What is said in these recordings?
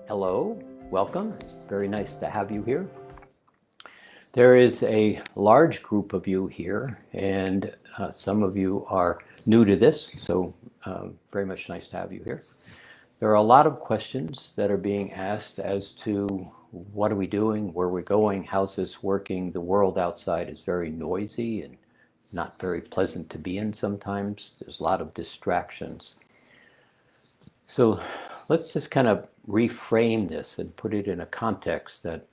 Hello, welcome. Very nice to have you here. There is a large group of you here, and some of you are new to this, so very much nice to have you here. There are a lot of questions that are being asked as to what are we doing, where we're going, how's this working. The world outside is very noisy and not very pleasant to be in sometimes. There's a lot of distractions. So let's just kind of reframe this and put it in a context that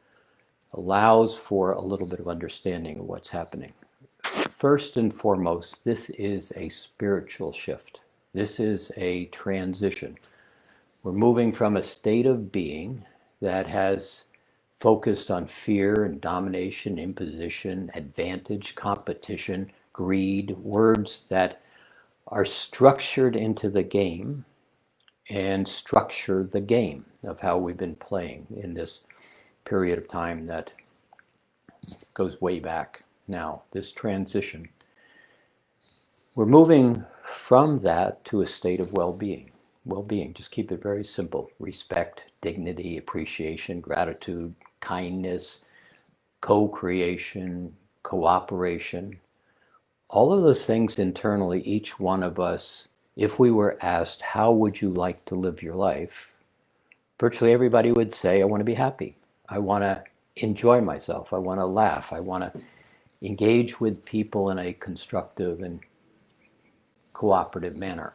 allows for a little bit of understanding of what's happening. First and foremost, this is a spiritual shift. This is a transition. We're moving from a state of being that has focused on fear and domination, imposition, advantage, competition, greed, words that are structured into the game and structure the game of how we've been playing in this period of time that goes way back now, this transition. We're moving from that to a state of well-being. Well-being, just keep it very simple. Respect, dignity, appreciation, gratitude, kindness, co-creation, cooperation. All of those things internally, each one of us, if we were asked, how would you like to live your life? Virtually everybody would say, I want to be happy. I want to enjoy myself. I want to laugh. I want to engage with people in a constructive and cooperative manner.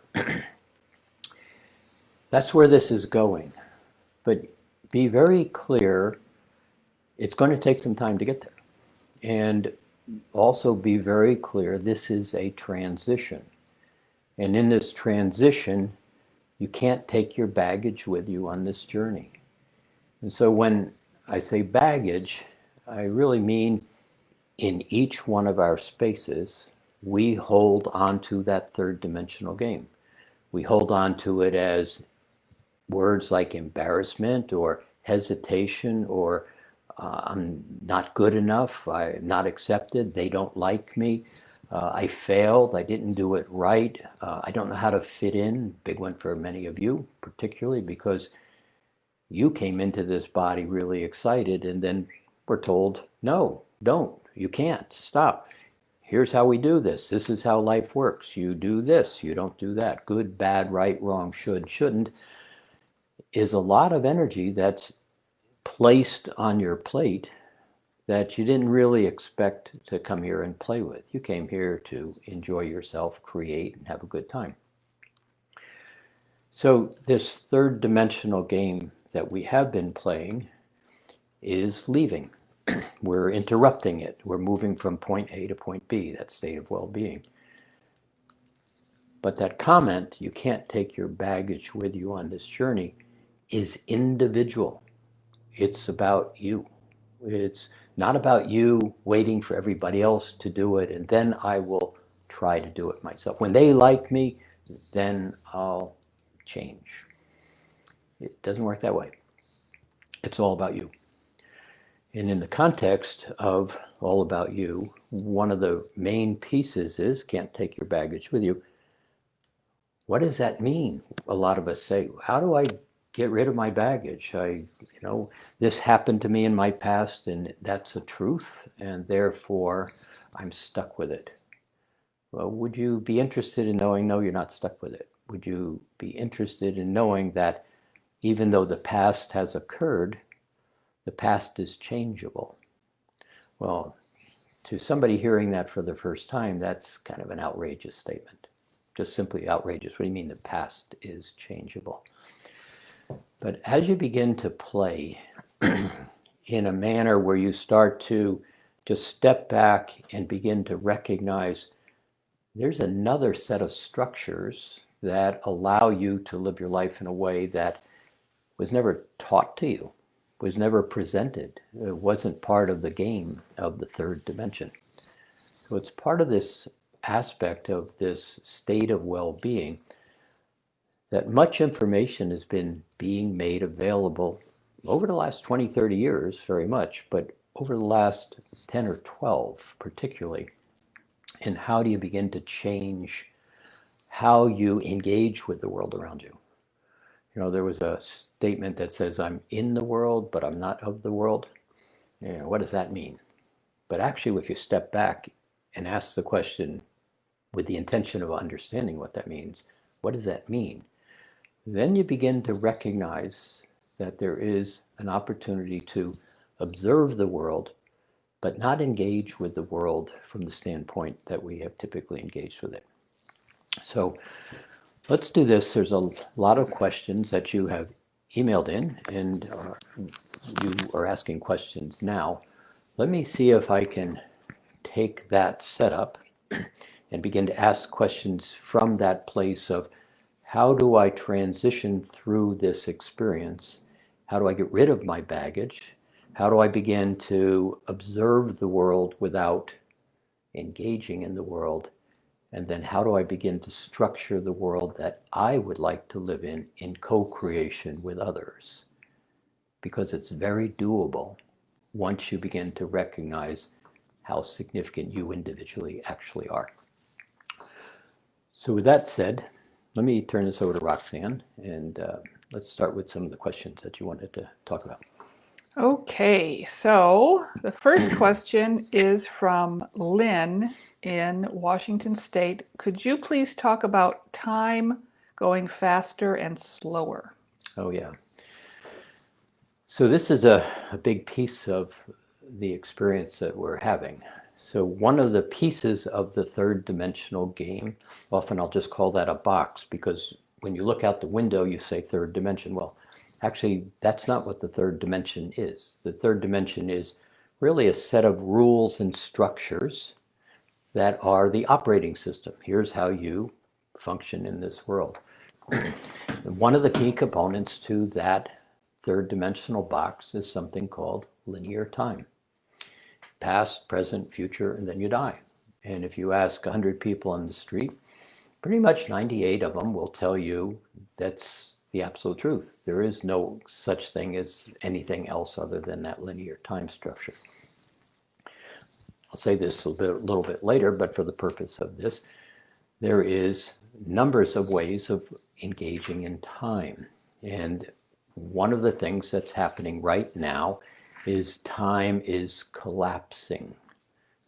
That's where this is going. But be very clear, it's going to take some time to get there. And also be very clear, this is a transition. And in this transition, you can't take your baggage with you on this journey. And so when I say baggage, I really mean in each one of our spaces, we hold onto that third dimensional game. We hold on to it as words like embarrassment or hesitation or I'm not good enough, I'm not accepted, they don't like me. I failed, I didn't do it right, I don't know how to fit in. Big one for many of you, particularly because you came into this body really excited and then were told, no, don't, you can't, stop. Here's how we do this. This is how life works. You do this, you don't do that. Good, bad, right, wrong, should, shouldn't, is a lot of energy that's placed on your plate that you didn't really expect to come here and play with. You came here to enjoy yourself, create, and have a good time. So this third dimensional game that we have been playing is leaving. We're interrupting it. We're moving from point A to point B, that state of well-being. But that comment, you can't take your baggage with you on this journey, is individual. It's about you. It's not about you waiting for everybody else to do it, and then I will try to do it myself. When they like me, then I'll change. It doesn't work that way. It's all about you. And in the context of all about you, one of the main pieces is can't take your baggage with you. What does that mean? A lot of us say, how do I get rid of my baggage? This happened to me in my past and that's a truth and therefore I'm stuck with it. Well, would you be interested in knowing, no, you're not stuck with it? Would you be interested in knowing that even though the past has occurred, the past is changeable? Well, to somebody hearing that for the first time, that's kind of an outrageous statement. Just simply outrageous. What do you mean the past is changeable? But as you begin to play in a manner where you start to just step back and begin to recognize there's another set of structures that allow you to live your life in a way that was never taught to you, was never presented. It wasn't part of the game of the third dimension. So it's part of this aspect of this state of well-being that much information has been being made available over the last 20, 30 years, very much, but over the last 10 or 12 particularly. And how do you begin to change how you engage with the world around you. There was a statement that says, I'm in the world, but I'm not of the world. What does that mean? But actually, if you step back and ask the question with the intention of understanding what that means, what does that mean? Then you begin to recognize that there is an opportunity to observe the world, but not engage with the world from the standpoint that we have typically engaged with it. So let's do this. There's a lot of questions that you have emailed in, and you are asking questions now. Let me see if I can take that setup and begin to ask questions from that place of, how do I transition through this experience? How do I get rid of my baggage? How do I begin to observe the world without engaging in the world? And then how do I begin to structure the world that I would like to live in co-creation with others? Because it's very doable once you begin to recognize how significant you individually actually are. So with that said, let me turn this over to Roxanne, and let's start with some of the questions that you wanted to talk about. Okay, so the first question is from Lynn in Washington State. Could you please talk about time going faster and slower? Oh, yeah. So this is a big piece of the experience that we're having. So one of the pieces of the third dimensional game, often I'll just call that a box, because when you look out the window, you say third dimension. Well, actually, that's not what the third dimension is. The third dimension is really a set of rules and structures that are the operating system. Here's how you function in this world. One of the key components to that third dimensional box is something called linear time. Past, present, future, and then you die. And if you ask 100 people on the street, pretty much 98 of them will tell you that's the absolute truth. There is no such thing as anything else other than that linear time structure. I'll say this a little bit later, but for the purpose of this, there is numbers of ways of engaging in time. And one of the things that's happening right now is time is collapsing.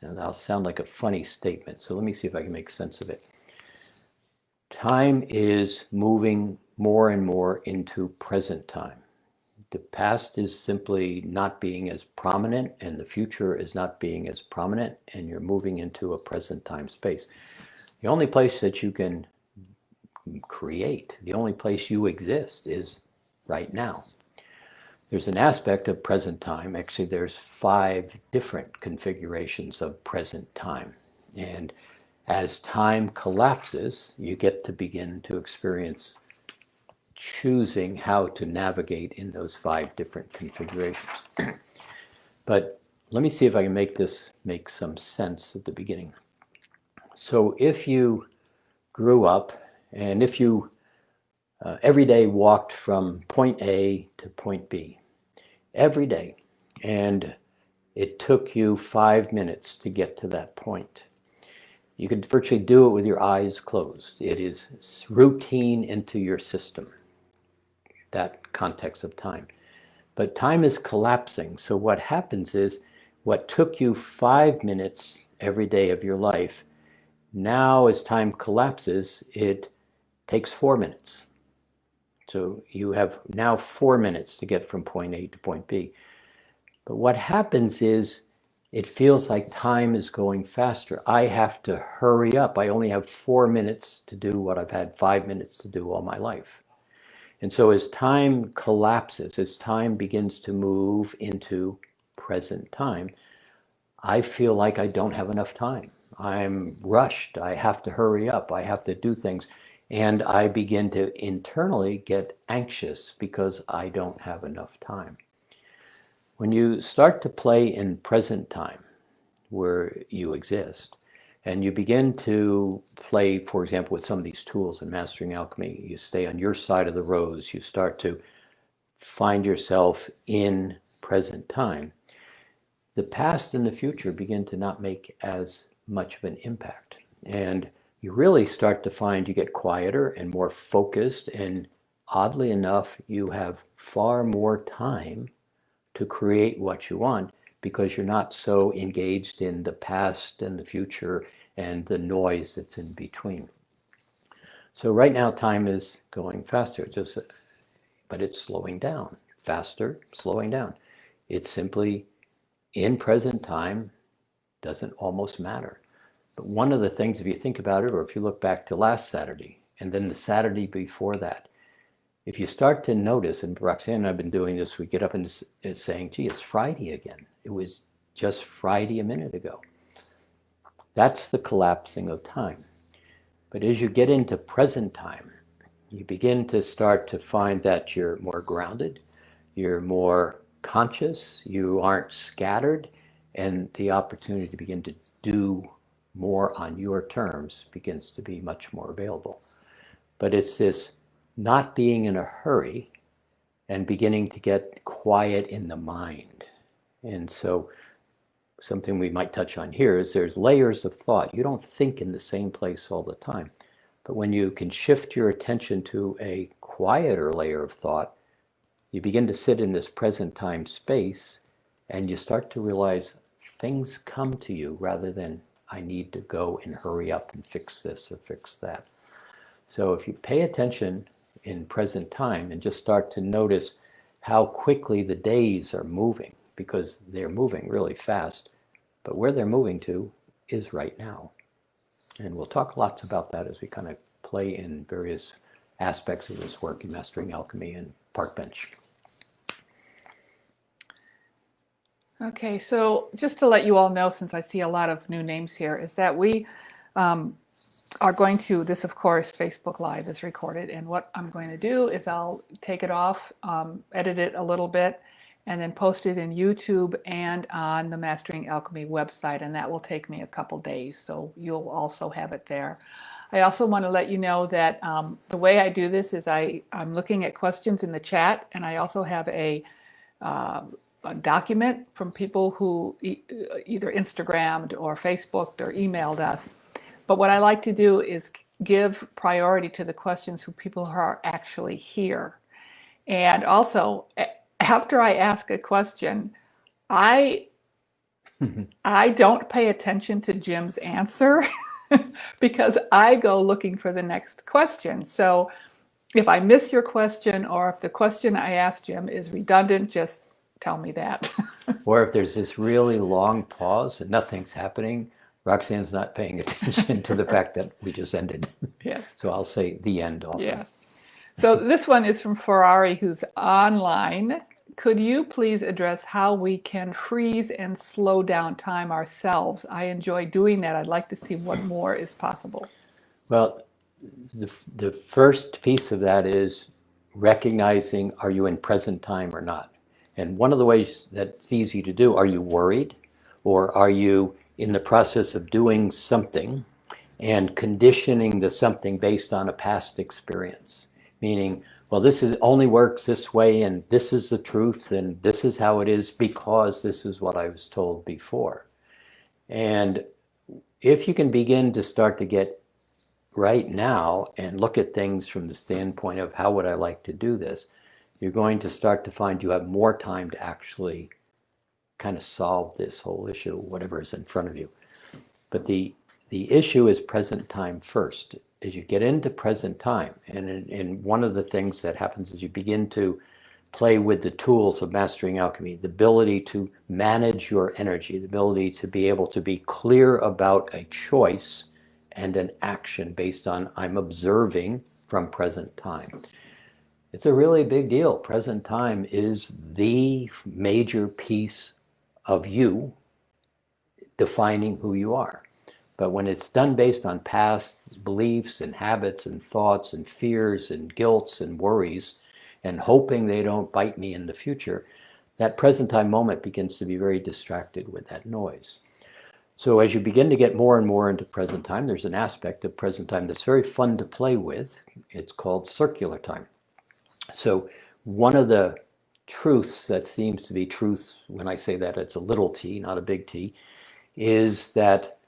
Now that'll sound like a funny statement, so let me see if I can make sense of it. Time is moving more and more into present time. The past is simply not being as prominent, and the future is not being as prominent, and you're moving into a present time space. The only place that you can create, the only place you exist, is right now. There's an aspect of present time. Actually, there's 5 different configurations of present time. And as time collapses, you get to begin to experience choosing how to navigate in those 5 different configurations. But let me see if I can make some sense at the beginning. So if you grew up, and if you every day walked from point A to point B, every day, and it took you 5 minutes to get to that point, you could virtually do it with your eyes closed. It is routine into your system, that context of time. But time is collapsing. So what happens is, what took you 5 minutes every day of your life, now as time collapses, it takes 4 minutes. So you have now 4 minutes to get from point A to point B. But what happens is, it feels like time is going faster. I have to hurry up. I only have 4 minutes to do what I've had 5 minutes to do all my life. And so as time collapses, as time begins to move into present time, I feel like I don't have enough time. I'm rushed. I have to hurry up. I have to do things. And I begin to internally get anxious because I don't have enough time. When you start to play in present time, where you exist, and you begin to play, for example, with some of these tools in Mastering Alchemy, you stay on your side of the rose, you start to find yourself in present time, the past and the future begin to not make as much of an impact. And you really start to find you get quieter and more focused, and oddly enough, you have far more time to create what you want because you're not so engaged in the past and the future and the noise that's in between. So right now time is going faster, but it's slowing down. Faster, slowing down. It's simply in present time, doesn't almost matter. But one of the things, if you think about it, or if you look back to last Saturday, and then the Saturday before that, if you start to notice, and Roxanne and I have been doing this, we get up and is saying, gee, it's Friday again. It was just Friday a minute ago. That's the collapsing of time. But as you get into present time, you begin to start to find that you're more grounded, you're more conscious, you aren't scattered, and the opportunity to begin to do more on your terms begins to be much more available. But it's this not being in a hurry and beginning to get quiet in the mind. And so something we might touch on here is there's layers of thought. You don't think in the same place all the time. But when you can shift your attention to a quieter layer of thought, you begin to sit in this present time space and you start to realize things come to you rather than I need to go and hurry up and fix this or fix that. So if you pay attention in present time and just start to notice how quickly the days are moving, because they're moving really fast, but where they're moving to is right now. And we'll talk lots about that as we kind of play in various aspects of this work in Mastering Alchemy and Park Bench. Okay, so just to let you all know, since I see a lot of new names here, is that we are going to, this of course, Facebook Live is recorded, and what I'm going to do is I'll take it off, edit it a little bit, and then post it in YouTube and on the Mastering Alchemy website, and that will take me a couple days, so you'll also have it there. I also want to let you know that the way I do this is I'm looking at questions in the chat, and I also have a document from people who either Instagrammed or Facebooked or emailed us. But what I like to do is give priority to the questions who people who are actually here. And also, after I ask a question, I don't pay attention to Jim's answer because I go looking for the next question. So if I miss your question or if the question I asked Jim is redundant, just tell me that. Or if there's this really long pause and nothing's happening, Roxanne's not paying attention to the fact that we just ended. Yes. So I'll say the end often. Yes. So this one is from Ferrari, who's online. Could you please address how we can freeze and slow down time ourselves? I enjoy doing that. I'd like to see what more is possible. Well, the first piece of that is recognizing, are you in present time or not? And one of the ways that's easy to do, are you worried? Or are you in the process of doing something and conditioning the something based on a past experience? Meaning, well, this only works this way, and this is the truth, and this is how it is because this is what I was told before. And if you can begin to start to get right now and look at things from the standpoint of how would I like to do this, you're going to start to find you have more time to actually kind of solve this whole issue, whatever is in front of you. But the issue is present time first. As you get into present time, and one of the things that happens is you begin to play with the tools of Mastering Alchemy, the ability to manage your energy, the ability to be able to be clear about a choice and an action based on I'm observing from present time. It's a really big deal. Present time is the major piece of you defining who you are. But when it's done based on past beliefs and habits and thoughts and fears and guilts and worries and hoping they don't bite me in the future, that present time moment begins to be very distracted with that noise. So as you begin to get more and more into present time, there's an aspect of present time that's very fun to play with. It's called circular time. So one of the truths that seems to be truth, when I say that it's a little t, not a big T, is that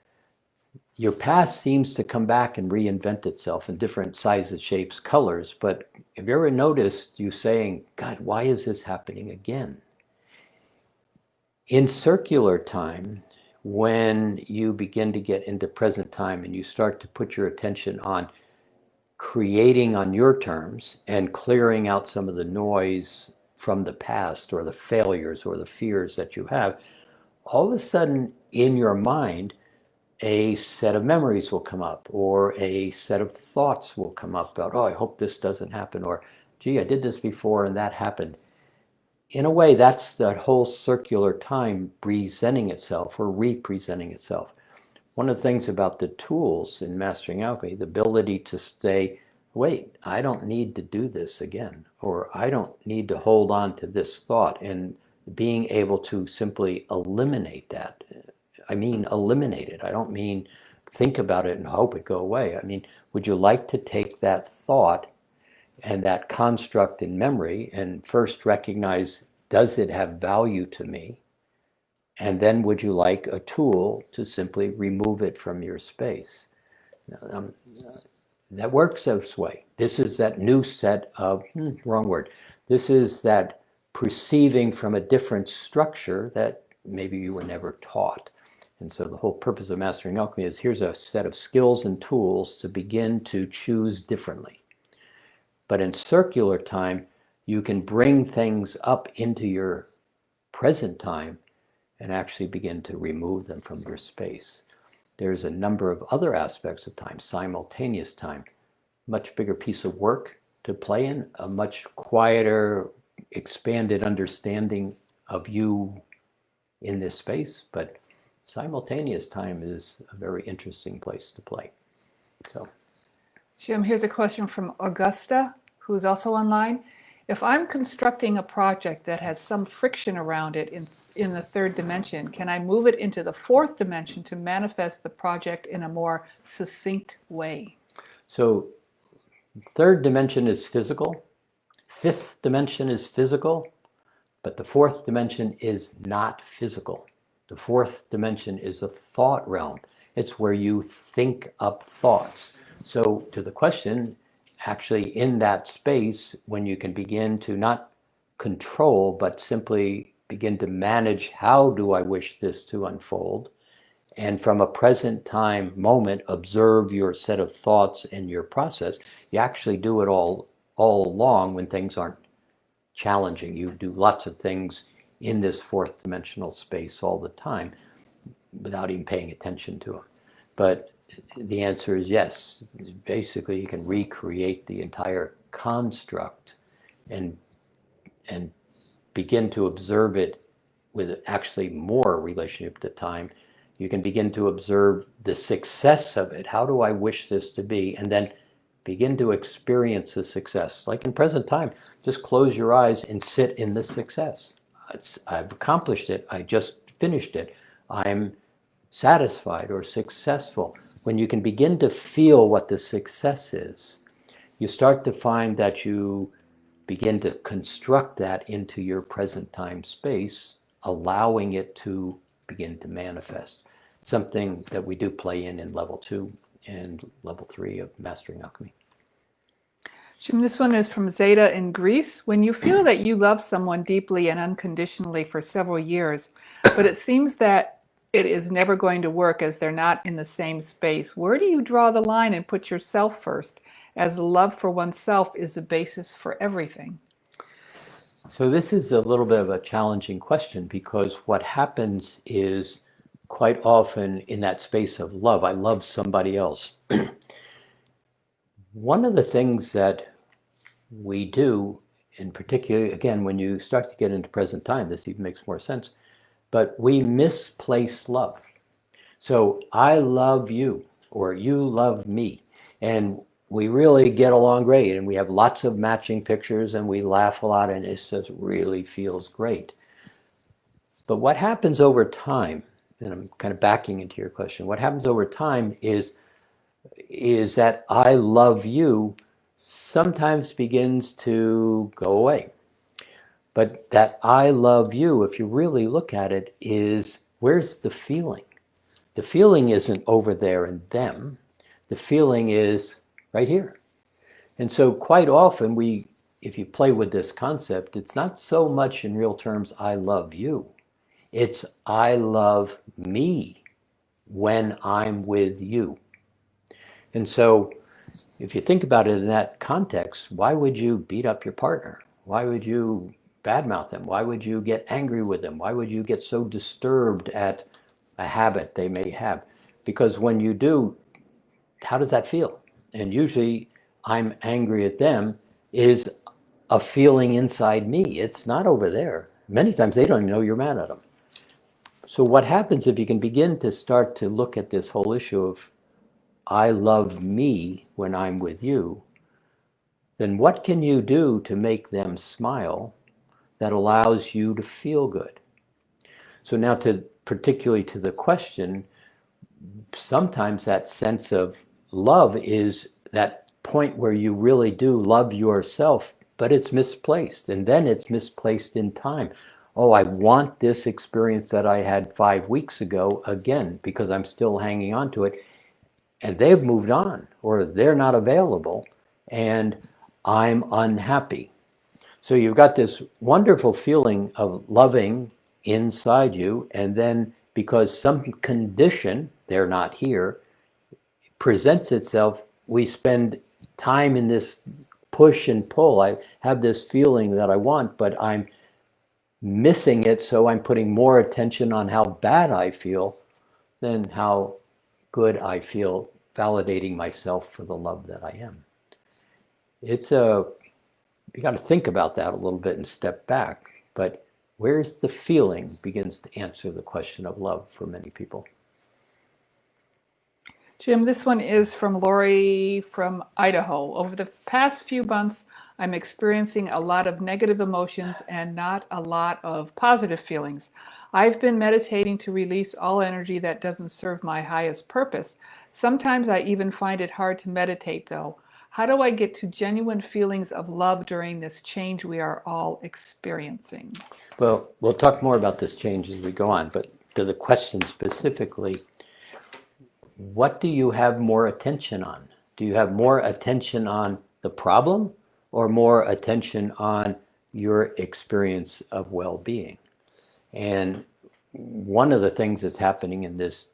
your past seems to come back and reinvent itself in different sizes, shapes, colors. But have you ever noticed you saying, God, why is this happening again? In circular time, when you begin to get into present time and you start to put your attention on creating on your terms and clearing out some of the noise from the past or the failures or the fears that you have, all of a sudden in your mind, a set of memories will come up or a set of thoughts will come up about, oh, I hope this doesn't happen, or gee, I did this before and that happened. In a way, that's that whole circular time presenting itself or representing itself. One of the things about the tools in Mastering Alchemy, the ability to stay, wait, I don't need to do this again, or I don't need to hold on to this thought, and being able to simply eliminate that. I mean, eliminate it. I don't mean think about it and hope it go away. I mean, would you like to take that thought and that construct in memory and first recognize, does it have value to me? And then would you like a tool to simply remove it from your space? Um, that works this way. This is that new set of, wrong word. This is that perceiving from a different structure that maybe you were never taught. And so the whole purpose of Mastering Alchemy is here's a set of skills and tools to begin to choose differently. But in circular time, you can bring things up into your present time and actually begin to remove them from your space. There's a number of other aspects of time, simultaneous time, much bigger piece of work to play in, a much quieter, expanded understanding of you in this space, but simultaneous time is a very interesting place to play. So, Jim, here's a question from Augusta, who's also online. If I'm constructing a project that has some friction around it in the third dimension, can I move it into the fourth dimension to manifest the project in a more succinct way? So third dimension is physical, fifth dimension is physical, but the fourth dimension is not physical. The fourth dimension is a thought realm. It's where you think up thoughts. So to the question, actually in that space, when you can begin to not control, but simply begin to manage, how do I wish this to unfold? And from a present time moment, observe your set of thoughts and your process. You actually do it all along when things aren't challenging. You do lots of things in this fourth dimensional space all the time without even paying attention to them. But the answer is yes. Basically, you can recreate the entire construct and begin to observe it with actually more relationship to time. You can begin to observe the success of it. How do I wish this to be? And then begin to experience the success. Like in present time, just close your eyes and sit in the success. I've accomplished it. I just finished it. I'm satisfied or successful. When you can begin to feel what the success is, you start to find that you begin to construct that into your present time space, allowing it to begin to manifest. Something that we do play in level 2 and level 3 of Mastering Alchemy. Jim, this one is from Zeta in Greece. When you feel that you love someone deeply and unconditionally for several years, but it seems that it is never going to work as they're not in the same space, where do you draw the line and put yourself first, as love for oneself is the basis for everything? So this is a little bit of a challenging question, because what happens is quite often in that space of love, I love somebody else. One of the things that we do, in particular, again, when you start to get into present time, this even makes more sense, but we misplace love. So I love you, or you love me, and we really get along great, and we have lots of matching pictures, and we laugh a lot, and it just really feels great. But what happens over time, and I'm kind of backing into your question, what happens over time is that I love you sometimes begins to go away. But that I love you, if you really look at it, is where's the feeling? The feeling isn't over there in them. The feeling is right here. And so quite often if you play with this concept, it's not so much in real terms, I love you. It's I love me when I'm with you. And so if you think about it in that context, why would you beat up your partner? Why would you badmouth them? Why would you get angry with them? Why would you get so disturbed at a habit they may have? Because when you do, how does that feel? And usually I'm angry at them is a feeling inside me. It's not over there. Many times they don't even know you're mad at them. So what happens if you can begin to start to look at this whole issue of I love me when I'm with you, then what can you do to make them smile that allows you to feel good? So now particularly to the question, sometimes that sense of love is that point where you really do love yourself, but it's misplaced. And then it's misplaced in time. Oh, I want this experience that I had 5 weeks ago again because I'm still hanging on to it. And they've moved on or they're not available and I'm unhappy. So you've got this wonderful feeling of loving inside you, and then because some condition, they're not here, presents itself, we spend time in this push and pull. I have this feeling that I want, but I'm missing it, so I'm putting more attention on how bad I feel than how good I feel, validating myself for the love that I am. You got to think about that a little bit and step back. But where's the feeling begins to answer the question of love for many people. Jim, this one is from Lori from Idaho. Over the past few months, I'm experiencing a lot of negative emotions and not a lot of positive feelings. I've been meditating to release all energy that doesn't serve my highest purpose. Sometimes I even find it hard to meditate, though. How do I get to genuine feelings of love during this change we are all experiencing? Well, we'll talk more about this change as we go on, but to the question specifically, what do you have more attention on? Do you have more attention on the problem or more attention on your experience of well-being? And one of the things that's happening in this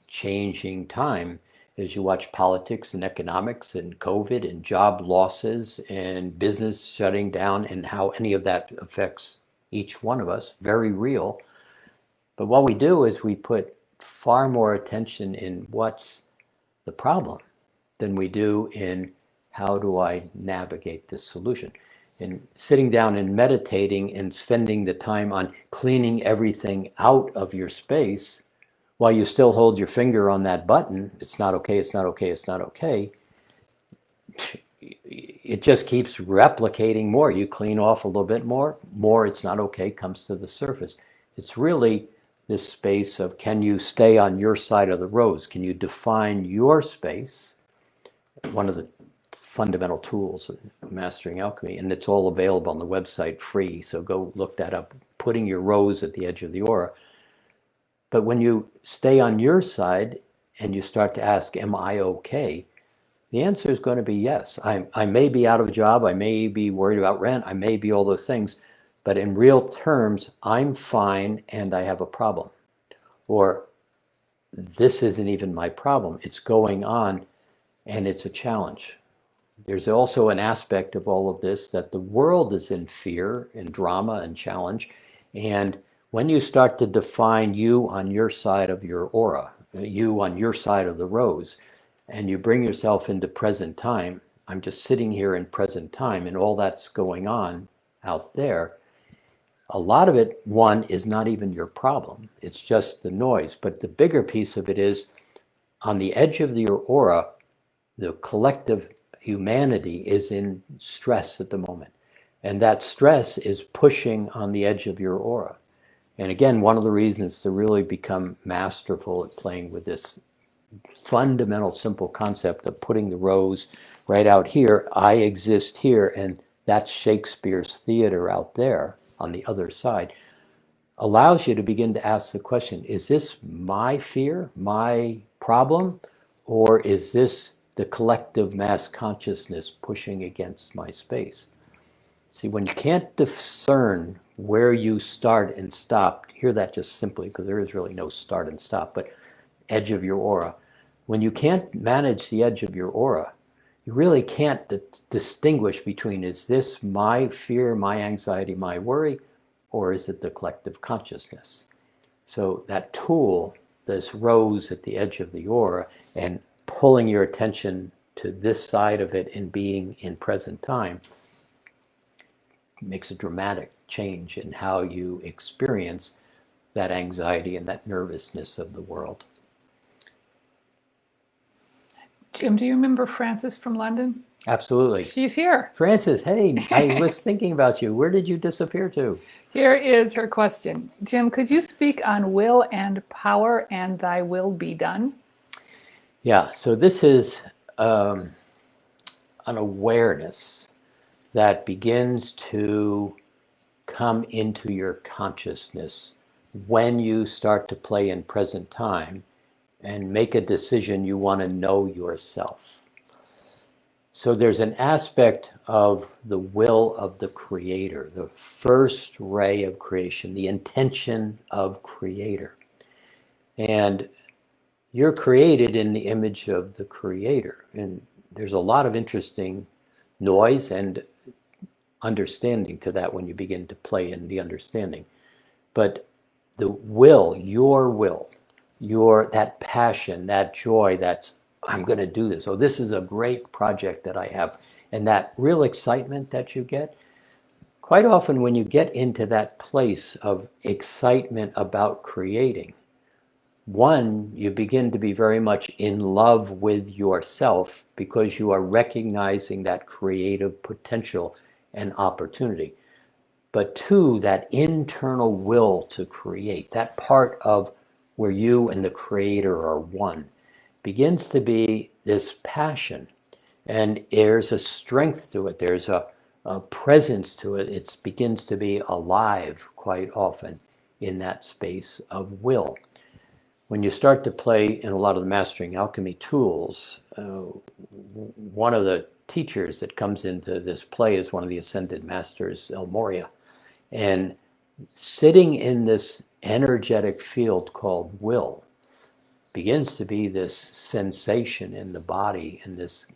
changing time is you watch politics and economics and COVID and job losses and business shutting down and how any of that affects each one of us, very real. But what we do is we put far more attention in what's the problem than we do in how do I navigate this solution. And sitting down and meditating and spending the time on cleaning everything out of your space while you still hold your finger on that button, it's not okay, it's not okay, it's not okay, it just keeps replicating more. You clean off a little bit more, it's not okay comes to the surface. It's really this space of, can you stay on your side of the rose? Can you define your space? One of the fundamental tools of mastering alchemy, and it's all available on the website free, so go look that up, putting your rose at the edge of the aura. But when you stay on your side and you start to ask, am I okay? The answer is going to be yes. I may be out of a job, I may be worried about rent, I may be all those things, but in real terms, I'm fine and I have a problem. Or this isn't even my problem, it's going on and it's a challenge. There's also an aspect of all of this that the world is in fear and drama and challenge. And when you start to define you on your side of your aura, you on your side of the rose, and you bring yourself into present time, I'm just sitting here in present time and all that's going on out there, a lot of it, one, is not even your problem. It's just the noise. But the bigger piece of it is on the edge of your aura, the collective humanity is in stress at the moment. And that stress is pushing on the edge of your aura. And again, one of the reasons to really become masterful at playing with this fundamental simple concept of putting the rose right out here, I exist here, and that's Shakespeare's theater out there on the other side. allows you to begin to ask the question, is this my fear, my problem, or is this the collective mass consciousness pushing against my space? See, when you can't discern where you start and stop, hear that just simply, because there is really no start and stop, but edge of your aura. When you can't manage the edge of your aura, you really can't distinguish between, is this my fear, my anxiety, my worry, or is it the collective consciousness? So that tool, this rose at the edge of the aura, and pulling your attention to this side of it and being in present time, makes a dramatic change in how you experience that anxiety and that nervousness of the world. Jim, do you remember Frances from London? Absolutely. She's here. Frances, hey, I was thinking about you. Where did you disappear to? Here is her question. Jim, could you speak on will and power and thy will be done? Yeah, so this is an awareness that begins to come into your consciousness when you start to play in present time and make a decision you want to know yourself. So there's an aspect of the will of the creator, the first ray of creation, the intention of creator. And you're created in the image of the creator. And there's a lot of interesting noise and understanding to that when you begin to play in the understanding. But the will, your that passion, that joy, that's I'm going to do this. Oh, this is a great project that I have. And that real excitement that you get, quite often when you get into that place of excitement about creating, one, you begin to be very much in love with yourself because you are recognizing that creative potential and opportunity. But two, that internal will to create, that part of where you and the creator are one, begins to be this passion. And there's a strength to it. There's a presence to it. It begins to be alive quite often in that space of will. When you start to play in a lot of the Mastering Alchemy tools, one of the teachers that comes into this play is one of the Ascended Masters, El Moria. And sitting in this energetic field called will begins to be this sensation in the body and this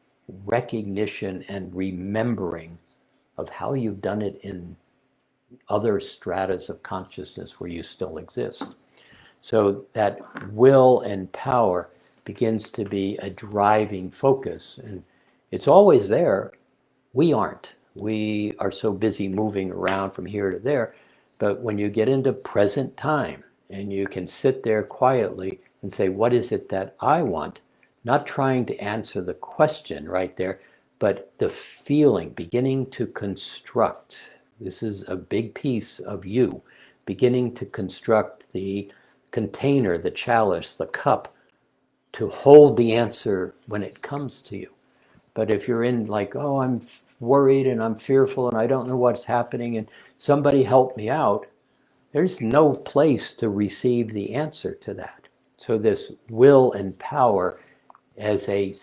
recognition and remembering of how you've done it in other stratas of consciousness where you still exist. So that will and power begins to be a driving focus. And it's always there. We aren't. We are so busy moving around from here to there. But when you get into present time and you can sit there quietly and say, what is it that I want? Not trying to answer the question right there, but the feeling, beginning to construct. This is a big piece of you, beginning to construct the container, the chalice, the cup, to hold the answer when it comes to you. But if you're in like, oh, I'm worried and I'm fearful and I don't know what's happening and somebody help me out, there's no place to receive the answer to that. So this will and power as a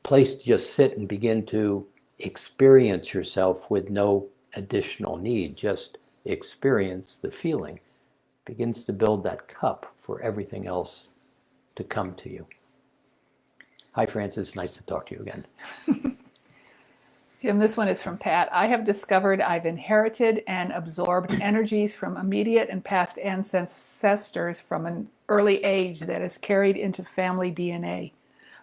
place to just sit and begin to experience yourself with no additional need, just experience the feeling, begins to build that cup for everything else to come to you. Hi, Frances. Nice to talk to you again. Jim, this one is from Pat. I have discovered I've inherited and absorbed energies from immediate and past ancestors from an early age that is carried into family DNA,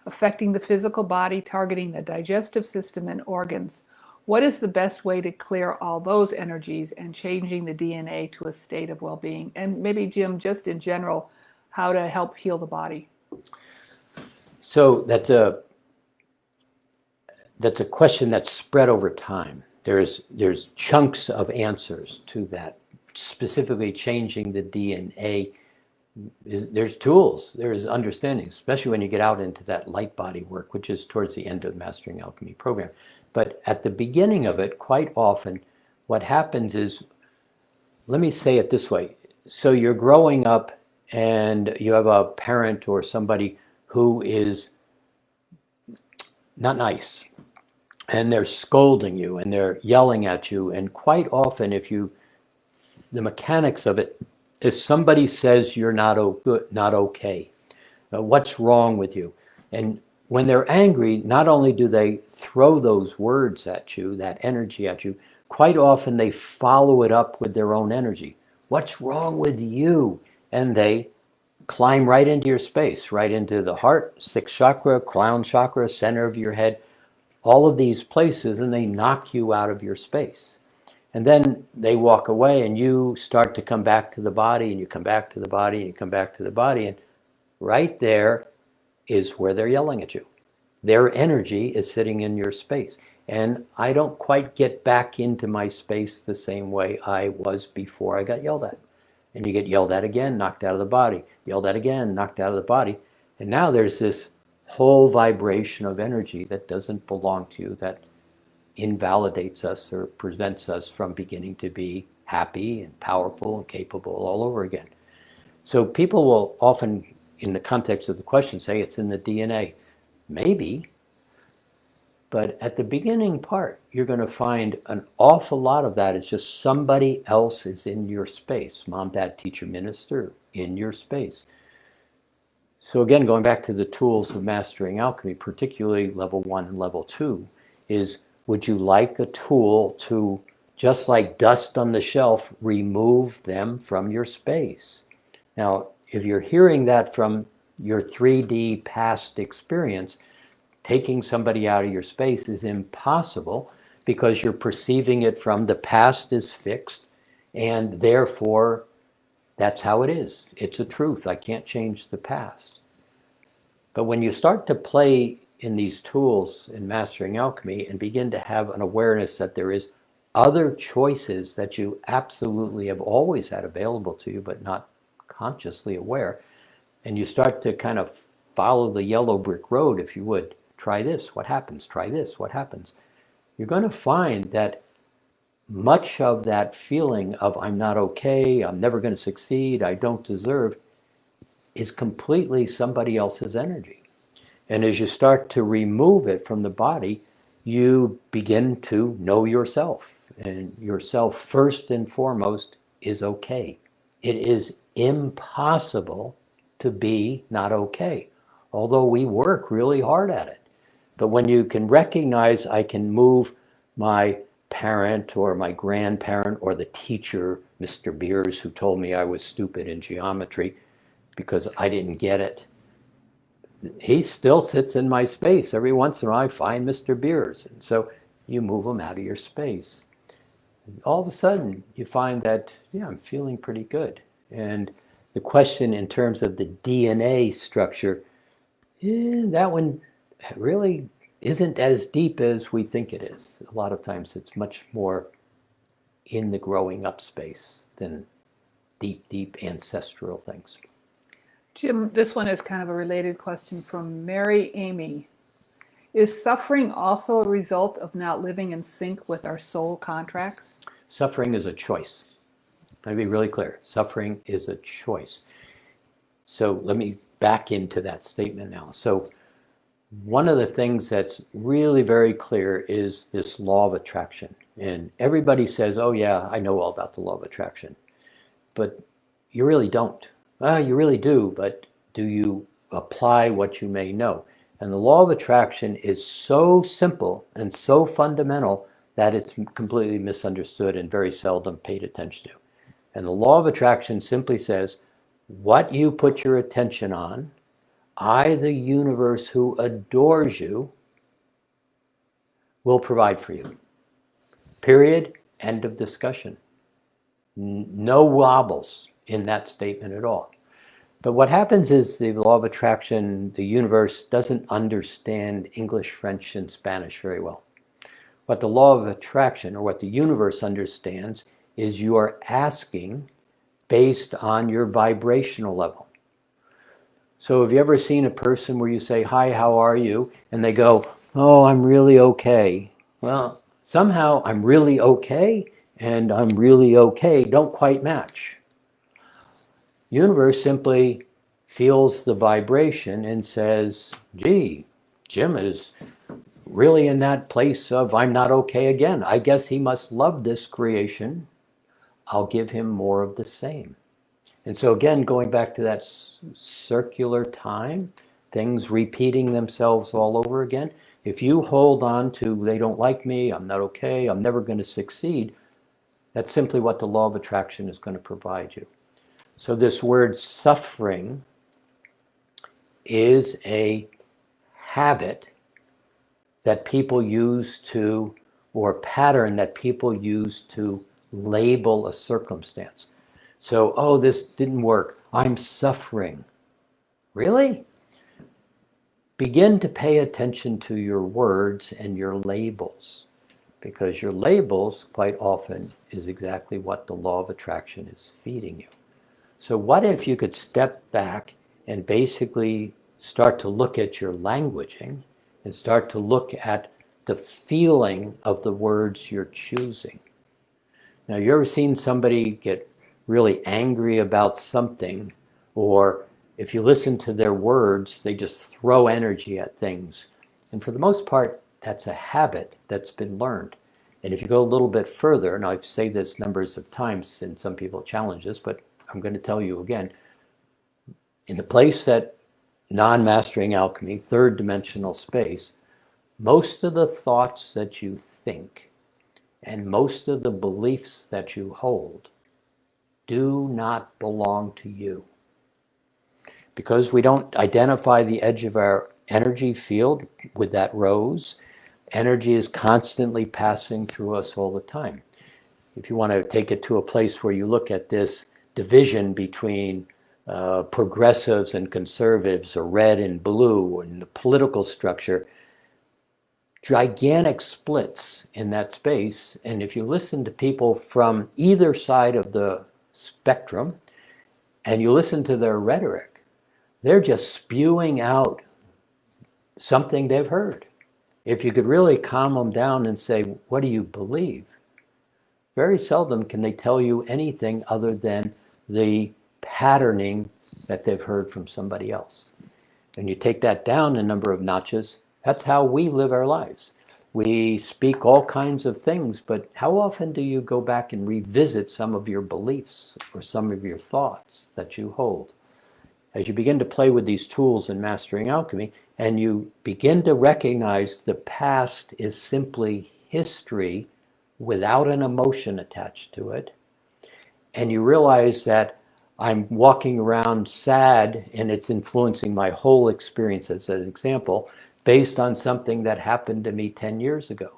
affecting the physical body, targeting the digestive system and organs. What is the best way to clear all those energies and changing the DNA to a state of well-being? And maybe, Jim, just in general, how to help heal the body. So that's a question that's spread over time. There's chunks of answers to that. Specifically changing the DNA, there's tools, there's understanding, especially when you get out into that light body work, which is towards the end of the Mastering Alchemy program. But at the beginning of it, quite often, what happens is, let me say it this way, So you're growing up and you have a parent or somebody who is not nice, and they're scolding you and they're yelling at you. And quite often, the mechanics of it is somebody says you're not okay. What's wrong with you? And when they're angry, not only do they throw those words at you, that energy at you, quite often they follow it up with their own energy. What's wrong with you? And they climb right into your space, right into the heart, sixth chakra, crown chakra, center of your head, all of these places, and they knock you out of your space. And then they walk away, and you start to come back to the body, and you come back to the body, and you come back to the body. And right there is where they're yelling at you. Their energy is sitting in your space. And I don't quite get back into my space the same way I was before I got yelled at. And you get yelled at again, knocked out of the body, yelled at again, knocked out of the body. And now there's this whole vibration of energy that doesn't belong to you, that invalidates us or prevents us from beginning to be happy and powerful and capable all over again. So people will often, in the context of the question, say it's in the DNA. Maybe, but at the beginning part, you're going to find an awful lot of that is just somebody else is in your space. Mom, dad, teacher, minister, in your space. So again, going back to the tools of mastering alchemy, particularly level 1 and level 2, is would you like a tool to, just like dust on the shelf, remove them from your space? Now, if you're hearing that from your 3D past experience, taking somebody out of your space is impossible because you're perceiving it from the past is fixed, and therefore that's how it is. It's a truth. I can't change the past. But when you start to play in these tools in mastering alchemy and begin to have an awareness that there is other choices that you absolutely have always had available to you but not consciously aware, and you start to kind of follow the yellow brick road, if you would, try this, what happens? Try this, what happens? You're going to find that much of that feeling of I'm not okay, I'm never going to succeed, I don't deserve, is completely somebody else's energy. And as you start to remove it from the body, you begin to know yourself. And yourself, first and foremost, is okay. It is impossible to be not okay, although we work really hard at it. But when you can recognize I can move my parent or my grandparent or the teacher, Mr. Beers, who told me I was stupid in geometry because I didn't get it, he still sits in my space. Every once in a while I find Mr. Beers. And so you move him out of your space. And all of a sudden you find that, yeah, I'm feeling pretty good. And the question in terms of the DNA structure, that one really isn't as deep as we think it is. A lot of times it's much more in the growing up space than deep, deep ancestral things. Jim, this one is kind of a related question from Mary Amy. Is suffering also a result of not living in sync with our soul contracts? Suffering is a choice. Let me be really clear. Suffering is a choice. So let me back into that statement now. So one of the things that's really very clear is this law of attraction. And everybody says, oh yeah, I know all about the law of attraction. But you really don't. Well, you really do, but do you apply what you may know? And the law of attraction is so simple and so fundamental that it's completely misunderstood and very seldom paid attention to. And the law of attraction simply says, what you put your attention on, I, the universe who adores you, will provide for you. Period. End of discussion. No wobbles in that statement at all. But what happens is the law of attraction, the universe doesn't understand English, French, and Spanish very well. What the law of attraction, or what the universe understands, is you are asking based on your vibrational level. So have you ever seen a person where you say, hi, how are you? And they go, oh, I'm really okay. Well, somehow I'm really okay and I'm really okay don't quite match. Universe simply feels the vibration and says, gee, Jim is really in that place of I'm not okay again. I guess he must love this creation. I'll give him more of the same. And so again, going back to that circular time, things repeating themselves all over again. If you hold on to, they don't like me, I'm not okay, I'm never going to succeed, that's simply what the law of attraction is going to provide you. So this word suffering is a habit that people use to, or pattern that people use to label a circumstance. So, oh, this didn't work. I'm suffering. Really? Begin to pay attention to your words and your labels, because your labels quite often is exactly what the law of attraction is feeding you. So what if you could step back and basically start to look at your languaging and start to look at the feeling of the words you're choosing? Now, you ever seen somebody get really angry about something, or if you listen to their words, they just throw energy at things. And for the most part, that's a habit that's been learned. And if you go a little bit further, and I've said this numbers of times, and some people challenge this, but I'm going to tell you again, in the place that non-mastering alchemy, third dimensional space, most of the thoughts that you think and most of the beliefs that you hold do not belong to you. Because we don't identify the edge of our energy field with that rose, energy is constantly passing through us all the time. If you want to take it to a place where you look at this division between progressives and conservatives, or red and blue, and the political structure, gigantic splits in that space. And if you listen to people from either side of the spectrum and you listen to their rhetoric, they're just spewing out something they've heard. If you could really calm them down and say, what do you believe? Very seldom can they tell you anything other than the patterning that they've heard from somebody else. And you take that down a number of notches, that's how we live our lives. We speak all kinds of things, but how often do you go back and revisit some of your beliefs or some of your thoughts that you hold? As you begin to play with these tools in mastering alchemy, and you begin to recognize the past is simply history without an emotion attached to it, and you realize that I'm walking around sad and it's influencing my whole experience, as an example, based on something that happened to me 10 years ago.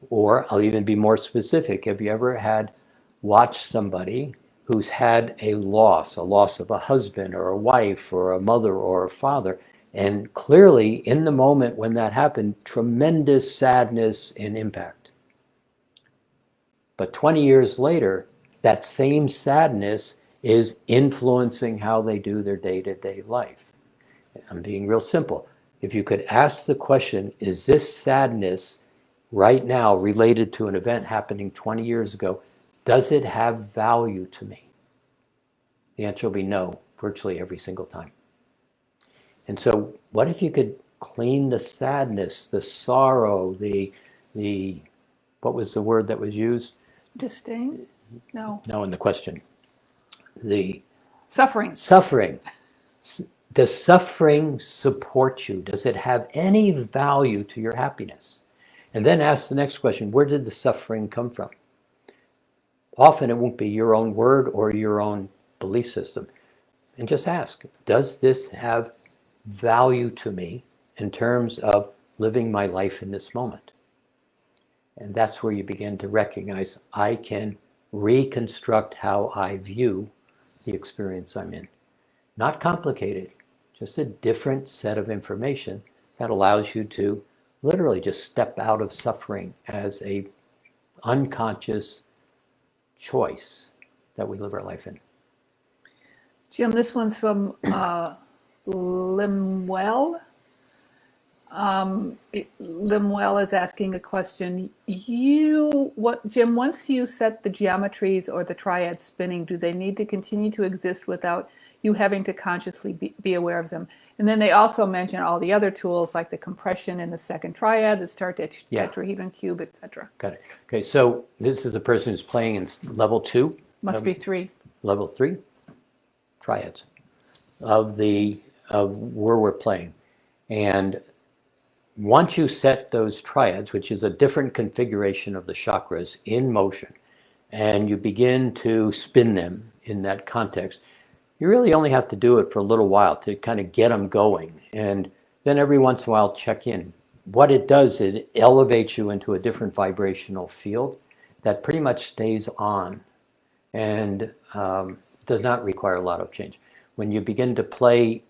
Or I'll even be more specific. Have you ever watched somebody who's had a loss of a husband or a wife or a mother or a father, and clearly in the moment when that happened, tremendous sadness and impact. But 20 years later, that same sadness is influencing how they do their day-to-day life. I'm being real simple. If you could ask the question, is this sadness right now related to an event happening 20 years ago? Does it have value to me? The answer will be no, virtually every single time. And so what if you could clean the sadness, the sorrow, the what was the word that was used? Disdain? No. No, in the question. The Suffering. suffering. Does suffering support you? Does it have any value to your happiness? And then ask the next question, where did the suffering come from? Often it won't be your own word or your own belief system. And just ask, does this have value to me in terms of living my life in this moment? And that's where you begin to recognize I can reconstruct how I view the experience I'm in. Not complicated, just a different set of information that allows you to literally just step out of suffering as a unconscious choice that we live our life in. Jim, this one's from Limwell. Limuel is asking a question. Jim, once you set the geometries or the triads spinning, do they need to continue to exist without you having to consciously be aware of them? And then they also mention all the other tools like the compression in the second triad, the star Yeah, tetrahedron cube, etc. got it. Okay, so this is a person who's playing in level 2, Must be 3. level 3 triads of where we're playing. And once you set those triads, which is a different configuration of the chakras in motion, and you begin to spin them in that context, you really only have to do it for a little while to kind of get them going. And then every once in a while, check in. What it does, it elevates you into a different vibrational field that pretty much stays on and does not require a lot of change. When you begin to play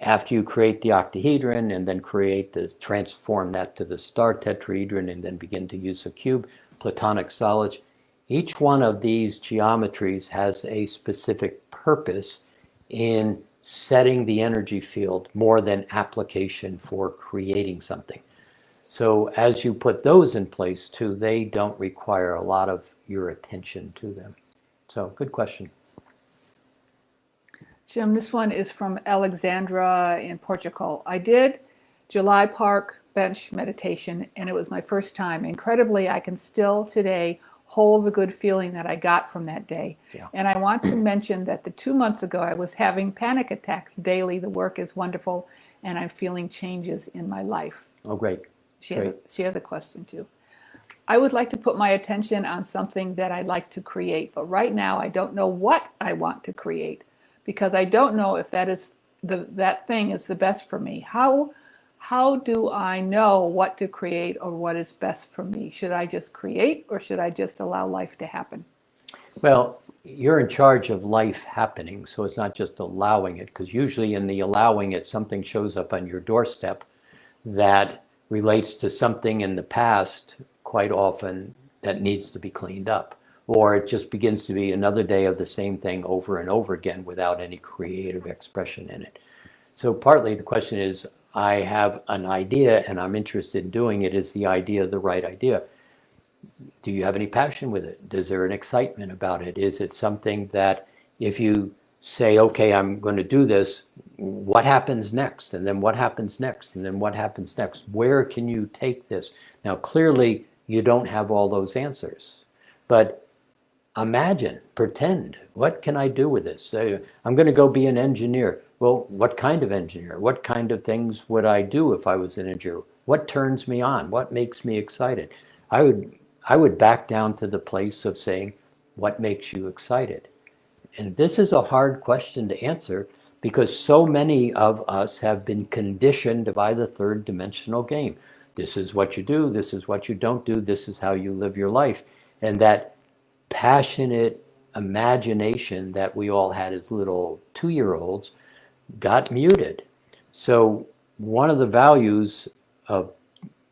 after you create the octahedron and then transform that to the star tetrahedron and then begin to use a cube, platonic solids, each one of these geometries has a specific purpose in setting the energy field more than application for creating something. So as you put those in place too, they don't require a lot of your attention to them. So good question. Jim, this one is from Alexandra in Portugal. I did July Park bench meditation, and it was my first time. Incredibly, I can still today hold the good feeling that I got from that day. Yeah. And I want to mention that 2 months ago, I was having panic attacks daily. The work is wonderful, and I'm feeling changes in my life. Oh, great. She has a question too. I would like to put my attention on something that I'd like to create, but right now I don't know what I want to create, because I don't know if that thing is the best for me. How do I know what to create or what is best for me? Should I just create, or should I just allow life to happen? Well, you're in charge of life happening, so it's not just allowing it, because usually in the allowing it, something shows up on your doorstep that relates to something in the past, quite often, that needs to be cleaned up. Or it just begins to be another day of the same thing over and over again without any creative expression in it. So partly the question is, I have an idea and I'm interested in doing it. Is the idea the right idea? Do you have any passion with it? Is there an excitement about it? Is it something that if you say, okay, I'm going to do this, what happens next? And then what happens next? And then what happens next? Where can you take this? Now, clearly, you don't have all those answers. But imagine, pretend, what can I do with this? I'm going to go be an engineer. Well, what kind of engineer? What kind of things would I do if I was an engineer? What turns me on? What makes me excited? I would back down to the place of saying, what makes you excited? And this is a hard question to answer because so many of us have been conditioned by the third dimensional game. This is what you do. This is what you don't do. This is how you live your life. And that passionate imagination that we all had as little 2-year-olds got muted. So one of the values of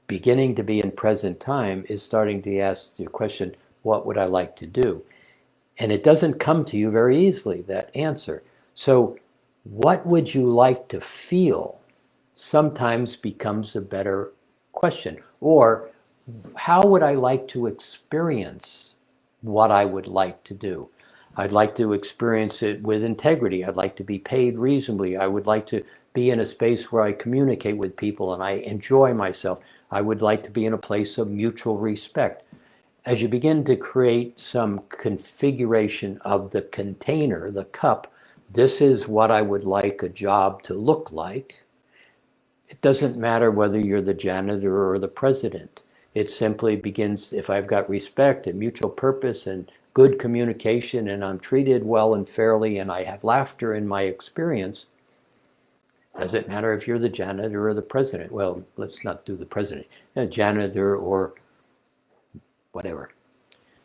beginning to be in present time is starting to ask the question, what would I like to do? And it doesn't come to you very easily, that answer. So what would you like to feel sometimes becomes a better question. Or how would I like to experience what I would like to do? I'd like to experience it with integrity. I'd like to be paid reasonably. I would like to be in a space where I communicate with people and I enjoy myself. I would like to be in a place of mutual respect. As you begin to create some configuration of the container, the cup, this is what I would like a job to look like. It doesn't matter whether you're the janitor or the president. It simply begins, if I've got respect and mutual purpose and good communication and I'm treated well and fairly and I have laughter in my experience, does it matter if you're the janitor or the president? Well, let's not do the president. A janitor or whatever.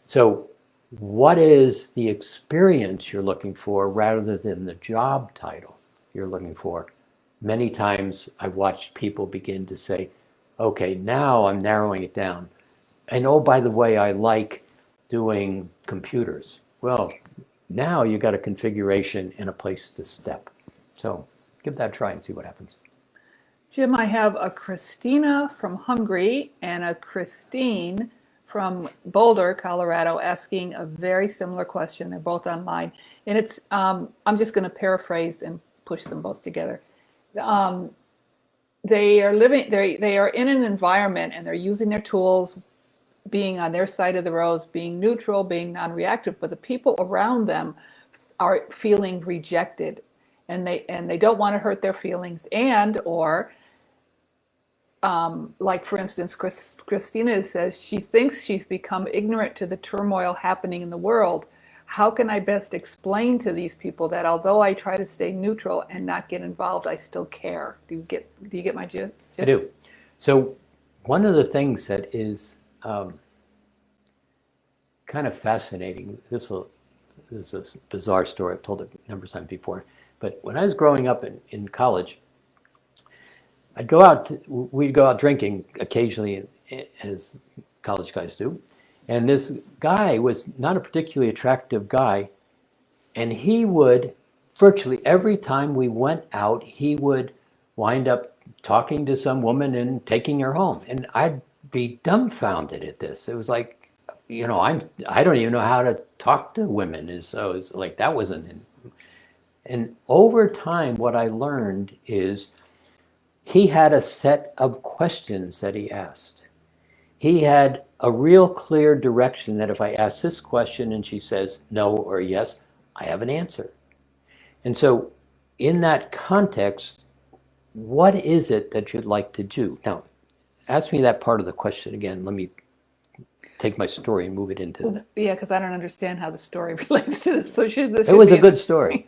So what is the experience you're looking for rather than the job title you're looking for? Many times I've watched people begin to say, okay, now I'm narrowing it down. And oh, by the way, I like doing computers. Well, now you got a configuration and a place to step. So give that a try and see what happens. Jim, I have a Christina from Hungary and a Christine from Boulder, Colorado, asking a very similar question. They're both online, and it's I'm just going to paraphrase and push them both together. Um, they are living they are in an environment and they're using their tools, being on their side of the roads, being neutral, being non-reactive, but the people around them are feeling rejected, and they don't want to hurt their feelings, and or like for instance, Christina says she thinks she's become ignorant to the turmoil happening in the world. How can I best explain to these people that although I try to stay neutral and not get involved, I still care? Do you get my gist? I do. So one of the things that is kind of fascinating, this is a bizarre story, I've told it a number of times before, but when I was growing up in college, we'd go out drinking occasionally, as college guys do. And this guy was not a particularly attractive guy. And he would, virtually every time we went out, he would wind up talking to some woman and taking her home. And I'd be dumbfounded at this. It was like, I don't even know how to talk to women. So it's like that wasn't in. And over time, what I learned is he had a set of questions that he asked. He had a real clear direction that if I ask this question and she says no or yes, I have an answer. And so in that context, what is it that you'd like to do? Now, ask me that part of the question again. Let me take my story and move it into that. Yeah, because I don't understand how the story relates to this. So It was a good story.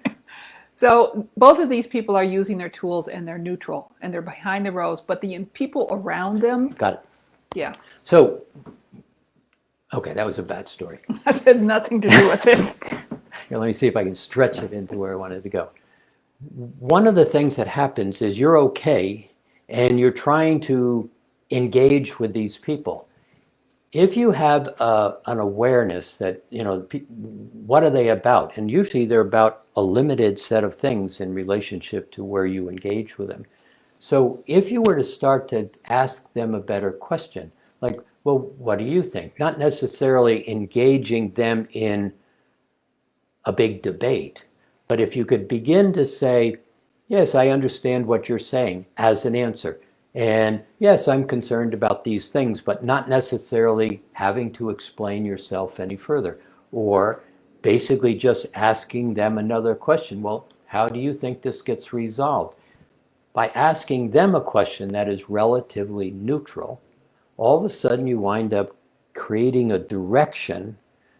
So both of these people are using their tools and they're neutral and they're behind the rows, but the people around them, Got it. yeah, So, okay, that was a bad story. that had nothing to do with this. Here, let me see if I can stretch it into where I wanted to go. One of the things that happens is you're okay and you're trying to engage with these people. If you have an awareness that, what are they about? And usually they're about a limited set of things in relationship to where you engage with them. So if you were to start to ask them a better question, like, well, what do you think? Not necessarily engaging them in a big debate, but if you could begin to say, yes, I understand what you're saying as an answer. And yes, I'm concerned about these things, but not necessarily having to explain yourself any further. Or basically just asking them another question. Well, how do you think this gets resolved? By asking them a question that is relatively neutral, all of a sudden you wind up creating a direction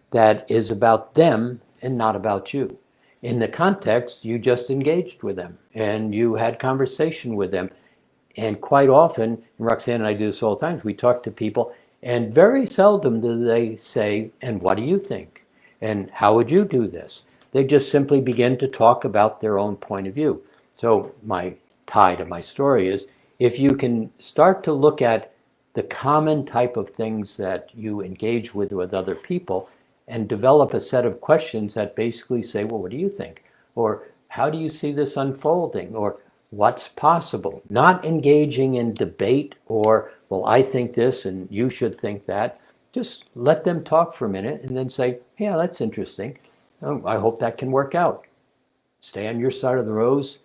that is about them and not about you. In the context, you just engaged with them and you had conversation with them. And quite often, and Roxanne and I do this all the time, we talk to people and very seldom do they say, and what do you think? And how would you do this? They just simply begin to talk about their own point of view. So my tie to my story is, if you can start to look at the common type of things that you engage with other people and develop a set of questions that basically say, well, what do you think? Or how do you see this unfolding? Or what's possible? Not engaging in debate or, well, I think this and you should think that. Just let them talk for a minute and then say, yeah, that's interesting. Oh, I hope that can work out. Stay on your side of the rows,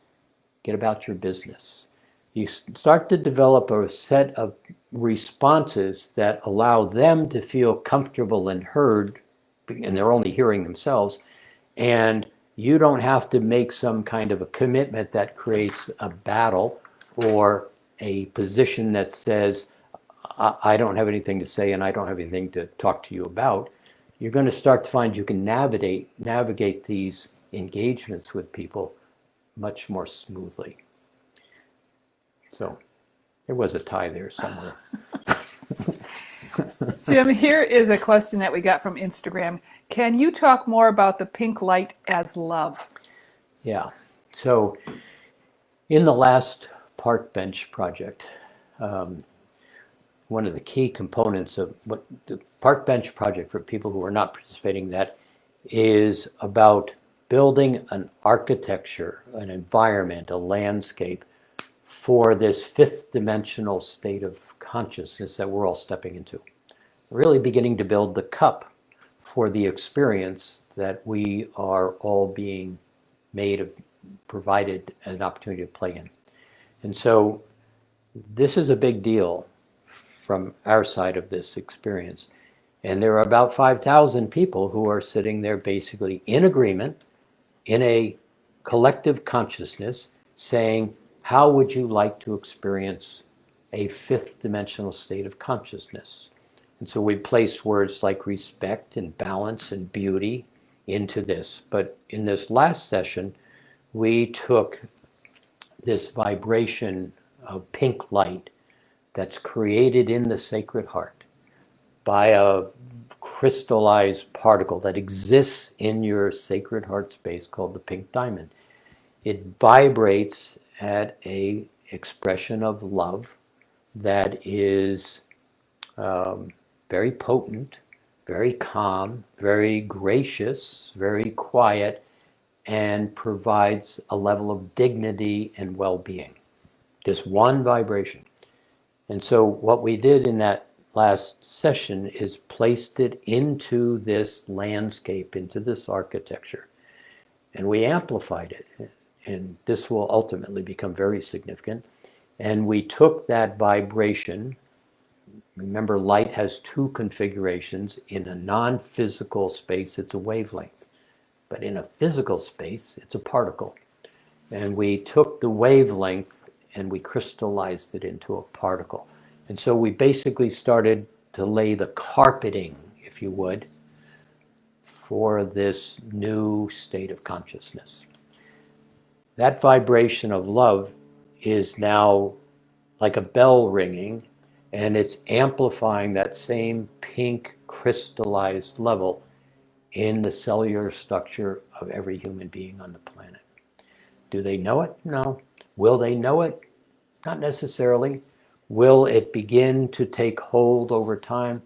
get about your business. You start to develop a set of responses that allow them to feel comfortable and heard, and they're only hearing themselves, and you don't have to make some kind of a commitment that creates a battle or a position that says, I don't have anything to say and I don't have anything to talk to you about. You're going to start to find you can navigate these engagements with people much more smoothly. So there was a tie there somewhere. Jim, here is a question that we got from Instagram. Can you talk more about the pink light as love? Yeah. So in the last park bench project, one of the key components of what the park bench project, for people who are not participating in that, is about building an architecture, an environment, a landscape for this fifth dimensional state of consciousness that we're all stepping into. Really beginning to build the cup for the experience that we are all being made of, provided an opportunity to play in. And so this is a big deal from our side of this experience. And there are about 5,000 people who are sitting there basically in agreement, in a collective consciousness, saying, how would you like to experience a fifth dimensional state of consciousness? And so we place words like respect and balance and beauty into this. But in this last session, we took this vibration of pink light that's created in the Sacred Heart by a crystallized particle that exists in your Sacred Heart space called the pink diamond. It vibrates at a expression of love that is very potent, very calm, very gracious, very quiet, and provides a level of dignity and well-being. This one vibration. And so what we did in that last session is placed it into this landscape, into this architecture, and we amplified it. And this will ultimately become very significant. And we took that vibration. Remember, light has two configurations. In a non-physical space, it's a wavelength. But in a physical space, it's a particle. And we took the wavelength and we crystallized it into a particle. And so we basically started to lay the carpeting, if you would, for this new state of consciousness. That vibration of love is now like a bell ringing, and it's amplifying that same pink crystallized level in the cellular structure of every human being on the planet. Do they know it? No. Will they know it? Not necessarily. Will it begin to take hold over time?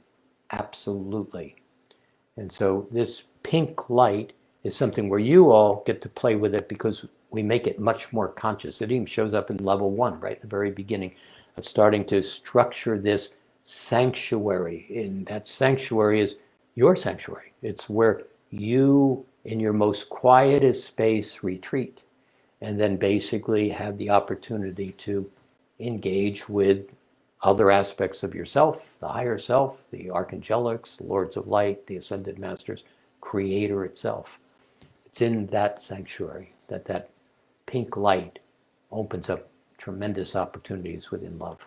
Absolutely. And so this pink light is something where you all get to play with it because we make it much more conscious. It even shows up in level 1, right at the very beginning, of starting to structure this sanctuary. And that sanctuary is your sanctuary. It's where you, in your most quietest space, retreat, and then basically have the opportunity to engage with other aspects of yourself, the higher self, the archangelics, the lords of light, the ascended masters, creator itself. It's in that sanctuary that pink light opens up tremendous opportunities within love.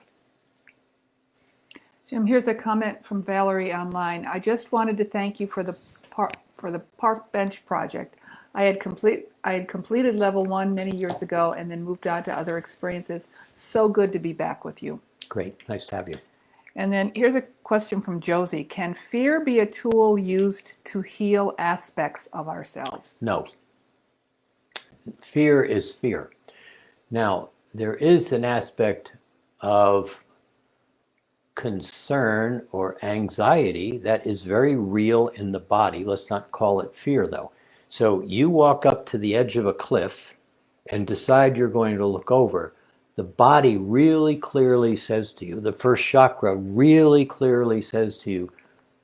Jim, here's a comment from Valerie online. I just wanted to thank you for the park bench project. I had completed level 1 many years ago and then moved on to other experiences. So good to be back with you. Great, nice to have you. And then here's a question from Josie. Can fear be a tool used to heal aspects of ourselves? No. Fear is fear. Now, there is an aspect of concern or anxiety that is very real in the body. Let's not call it fear, though. So you walk up to the edge of a cliff and decide you're going to look over. The body really clearly says to you, the first chakra really clearly says to you,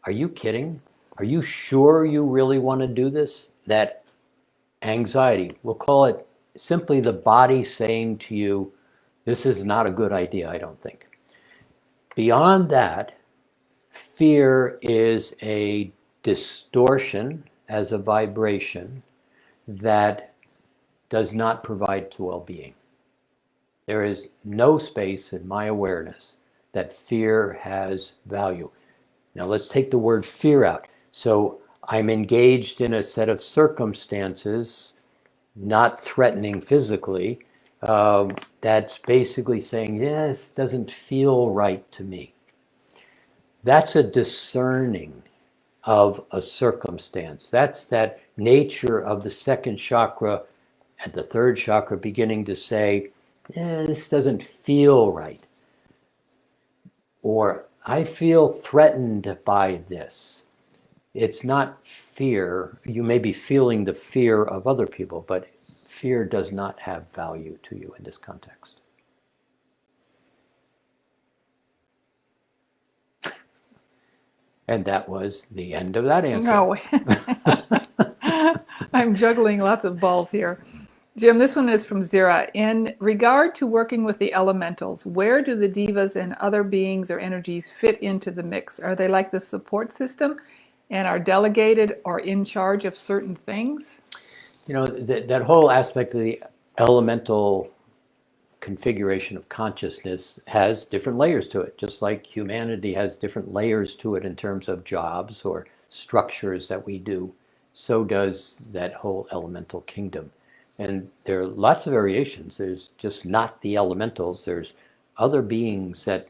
are you kidding? Are you sure you really want to do this? That anxiety, we'll call it simply the body saying to you, this is not a good idea, I don't think. Beyond that, fear is a distortion as a vibration that does not provide to well-being. There is no space in my awareness that fear has value. Now let's take the word fear out. So I'm engaged in a set of circumstances, not threatening physically, that's basically saying, yeah, this doesn't feel right to me. That's a discerning of a circumstance. That's that nature of the second chakra and the third chakra beginning to say, this doesn't feel right. Or I feel threatened by this. It's not fear. You may be feeling the fear of other people, but fear does not have value to you in this context. And that was the end of that answer. No. I'm juggling lots of balls here. Jim, this one is from Zira. In regard to working with the elementals, where do the divas and other beings or energies fit into the mix? Are they like the support system and are delegated or in charge of certain things? You know, that whole aspect of the elemental configuration of consciousness has different layers to it, just like humanity has different layers to it in terms of jobs or structures that we do. So does that whole elemental kingdom. And there are lots of variations. There's just not the elementals. There's other beings that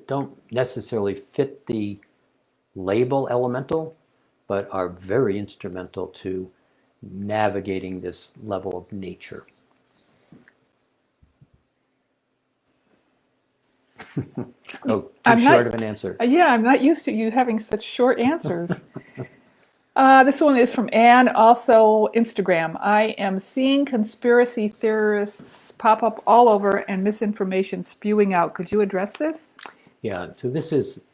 don't necessarily fit the label elemental, but are very instrumental to navigating this level of nature. Oh, too I'm short not- of an answer. Yeah, I'm not used to you having such short answers. This one is from Anne, also Instagram. I am seeing conspiracy theorists pop up all over and misinformation spewing out. Could you address this? Yeah, so this is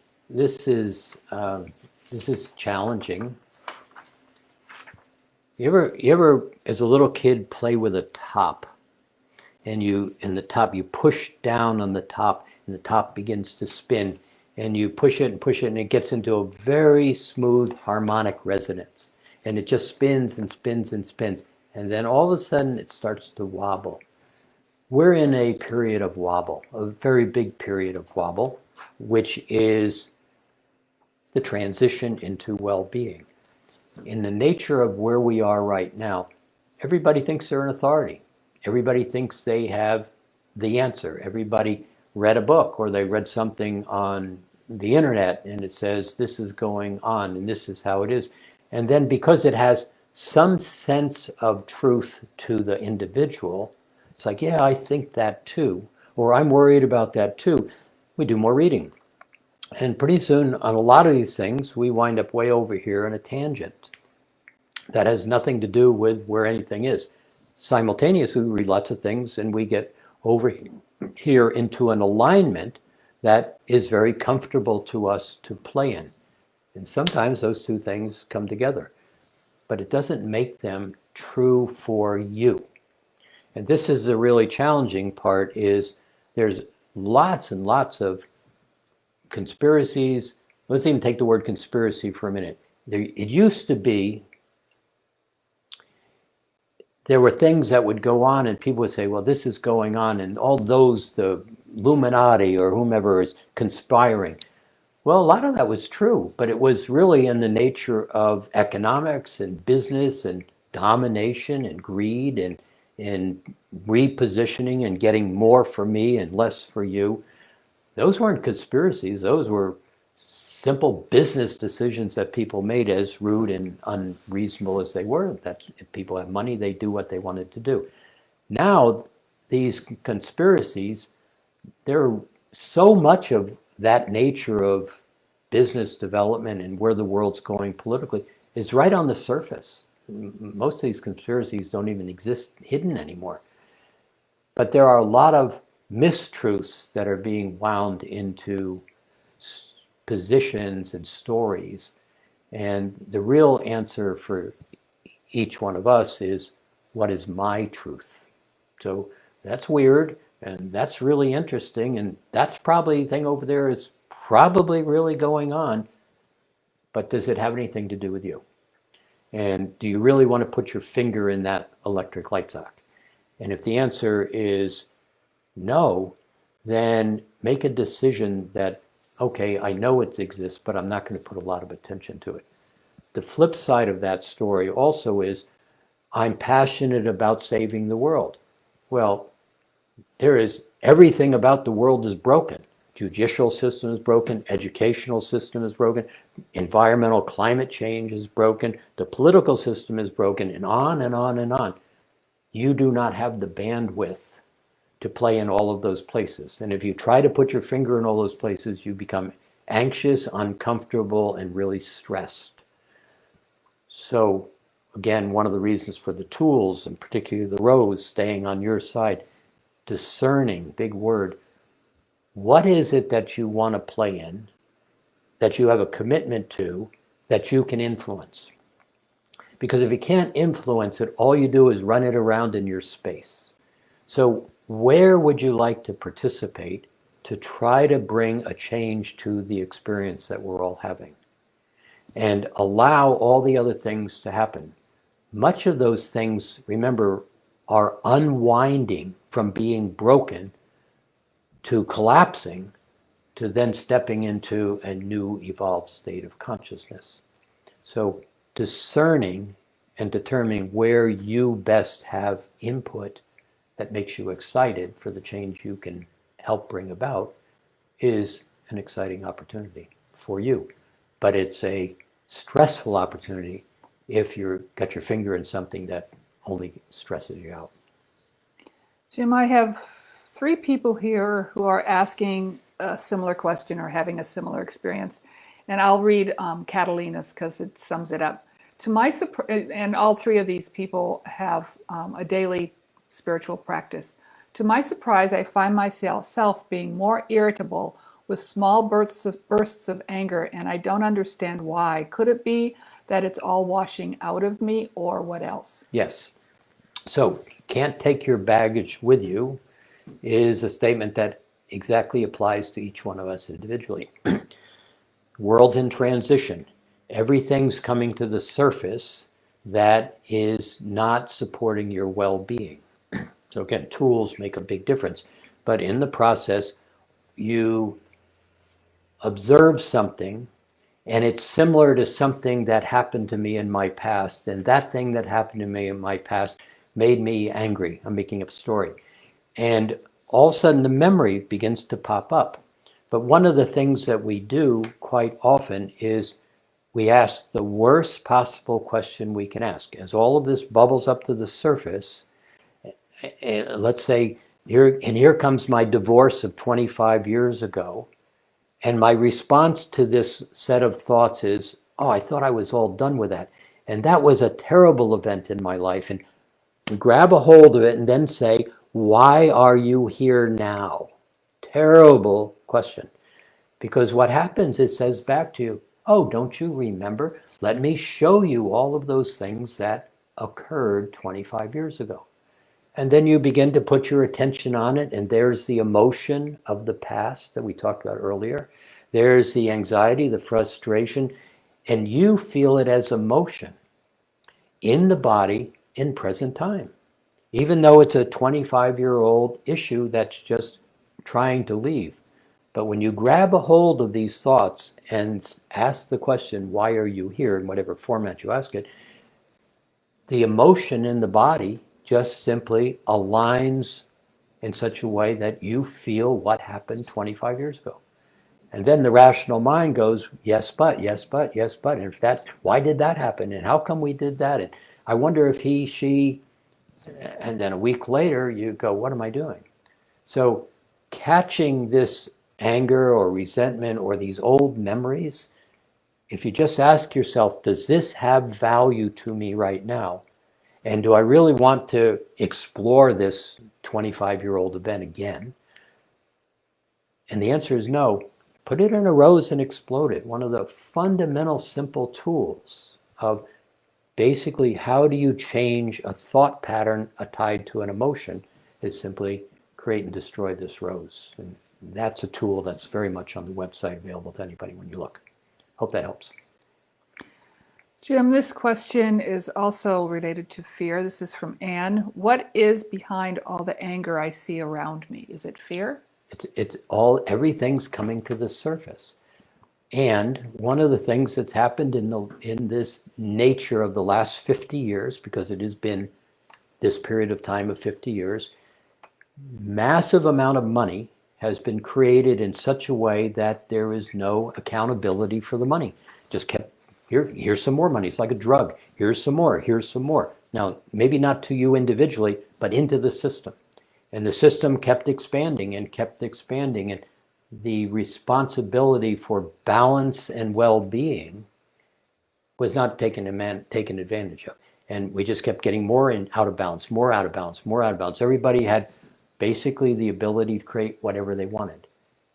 challenging. You ever as a little kid play with a top, and you push down on the top, and the top begins to spin, and you push it, and it gets into a very smooth harmonic resonance, and it just spins and spins and spins, and then all of a sudden it starts to wobble. We're in a period of wobble, a very big period of wobble, which is the transition into well-being. In the nature of where we are right now, everybody thinks they're an authority. Everybody thinks they have the answer. Everybody read a book or they read something on the internet and it says this is going on and this is how it is. And then because it has some sense of truth to the individual, it's like, yeah, I think that too, or I'm worried about that too. We do more reading. And pretty soon on a lot of these things, we wind up way over here in a tangent that has nothing to do with where anything is. Simultaneously, we read lots of things and we get over here into an alignment that is very comfortable to us to play in. And sometimes those two things come together, but it doesn't make them true for you. And this is the really challenging part, is there's lots and lots of conspiracies. Let's even take the word conspiracy for a minute. It used to be there were things that would go on and people would say, well, this is going on, and all those, the Illuminati or whomever is conspiring. Well, a lot of that was true, but it was really in the nature of economics and business and domination and greed and repositioning and getting more for me and less for you. Those weren't conspiracies. Those were simple business decisions that people made, as rude and unreasonable as they were. That's, if people have money, they do what they wanted to do. Now, these conspiracies, they're so much of that nature of business development and where the world's going politically is right on the surface. Most of these conspiracies don't even exist hidden anymore. But there are a lot of mistruths that are being wound into positions and stories. And the real answer for each one of us is, what is my truth? So that's weird, and that's really interesting, and that's probably the thing over there is probably really going on, but does it have anything to do with you? And do you really want to put your finger in that electric light socket? And if the answer is no, then make a decision that, okay, I know it exists, but I'm not going to put a lot of attention to it. The flip side of that story also is, I'm passionate about saving the world. Well, there is, everything about the world is broken. Judicial system is broken, educational system is broken, environmental climate change is broken, the political system is broken, and on and on and on. You do not have the bandwidth to play in all of those places. And if you try to put your finger in all those places, you become anxious, uncomfortable, and really stressed. So again, one of the reasons for the tools, and particularly the rose staying on your side, discerning, big word. What is it that you want to play in? that you have a commitment to that you can influence. Because if you can't influence it, all you do is run it around in your space. So where would you like to participate to try to bring a change to the experience that we're all having? And allow all the other things to happen. Much of those things, remember, are unwinding from being broken to collapsing to then stepping into a new evolved state of consciousness. So discerning and determining where you best have input that makes you excited for the change you can help bring about is an exciting opportunity for you. But it's a stressful opportunity if you've got your finger in something that only stresses you out. Jim, I have 3 people here who are asking a similar question or having a similar experience. And I'll read Catalina's because it sums it up. To my and all 3 of these people have a daily spiritual practice. To my surprise, I find myself being more irritable with small bursts of anger, and I don't understand why. Could it be that it's all washing out of me, or what else? Yes. So, can't take your baggage with you is a statement that exactly applies to each one of us individually. World's in transition. Everything's coming to the surface that is not supporting your well-being. So again, tools make a big difference. But in the process, you observe something, and it's similar to something that happened to me in my past. And that thing that happened to me in my past made me angry. I'm making up a story. And all of a sudden, the memory begins to pop up. But one of the things that we do quite often is we ask the worst possible question we can ask. As all of this bubbles up to the surface, let's say, here comes my divorce of 25 years ago, and my response to this set of thoughts is, oh, I thought I was all done with that. And that was a terrible event in my life. And grab a hold of it and then say, why are you here now? Terrible question. Because what happens, it says back to you, oh, don't you remember? Let me show you all of those things that occurred 25 years ago. And then you begin to put your attention on it, and there's the emotion of the past that we talked about earlier. There's the anxiety, the frustration, and you feel it as emotion in the body in present time. Even though it's a 25-year-old issue that's just trying to leave. But when you grab a hold of these thoughts and ask the question, why are you here, in whatever format you ask it, the emotion in the body just simply aligns in such a way that you feel what happened 25 years ago. And then the rational mind goes, yes, but, yes, but, yes, but. And if that's, why did that happen? And how come we did that? And I wonder if he, she, and then a week later you go, what am I doing? So catching this anger or resentment or these old memories, if you just ask yourself, does this have value to me right now? And do I really want to explore this 25-year-old event again? And the answer is no. Put it in a rose and explode it. One of the fundamental simple tools of basically how do you change a thought pattern tied to an emotion is simply create and destroy this rose. And that's a tool that's very much on the website available to anybody when you look. Hope that helps. Jim, this question is also related to fear. This is from Anne. What is behind all the anger I see around me? Is it fear? It's all, everything's coming to the surface. And one of the things that's happened in this nature of the last 50 years, because it has been this period of time of 50 years, massive amount of money has been created in such a way that there is no accountability for the money. Just kept, here's some more money. It's like a drug. Here's some more. Here's some more. Now, maybe not to you individually, but into the system. And the system kept expanding and kept expanding. And the responsibility for balance and well-being was not taken advantage of. And we just kept getting more out of balance, more out of balance, more out of balance. Everybody had basically the ability to create whatever they wanted.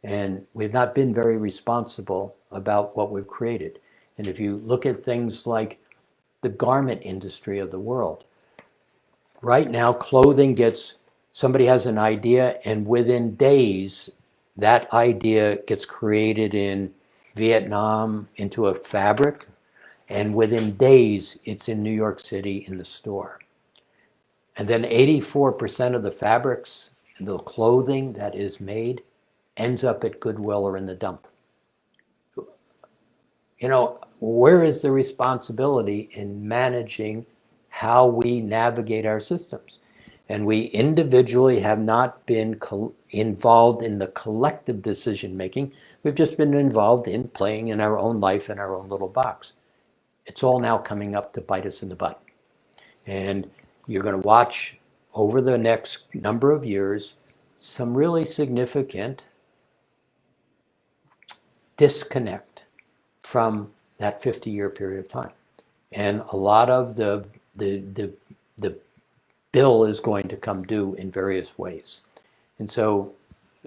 And we've not been very responsible about what we've created. And if you look at things like the garment industry of the world, right now somebody has an idea, and within days, that idea gets created in Vietnam into a fabric, and within days, it's in New York City in the store. And then 84% of the fabrics, the clothing that is made, ends up at Goodwill or in the dump. Where is the responsibility in managing how we navigate our systems? And we individually have not been involved in the collective decision making. We've just been involved in playing in our own life in our own little box. It's all now coming up to bite us in the butt. And you're going to watch over the next number of years some really significant disconnect from that 50-year period of time. And a lot of the bill is going to come due in various ways. And so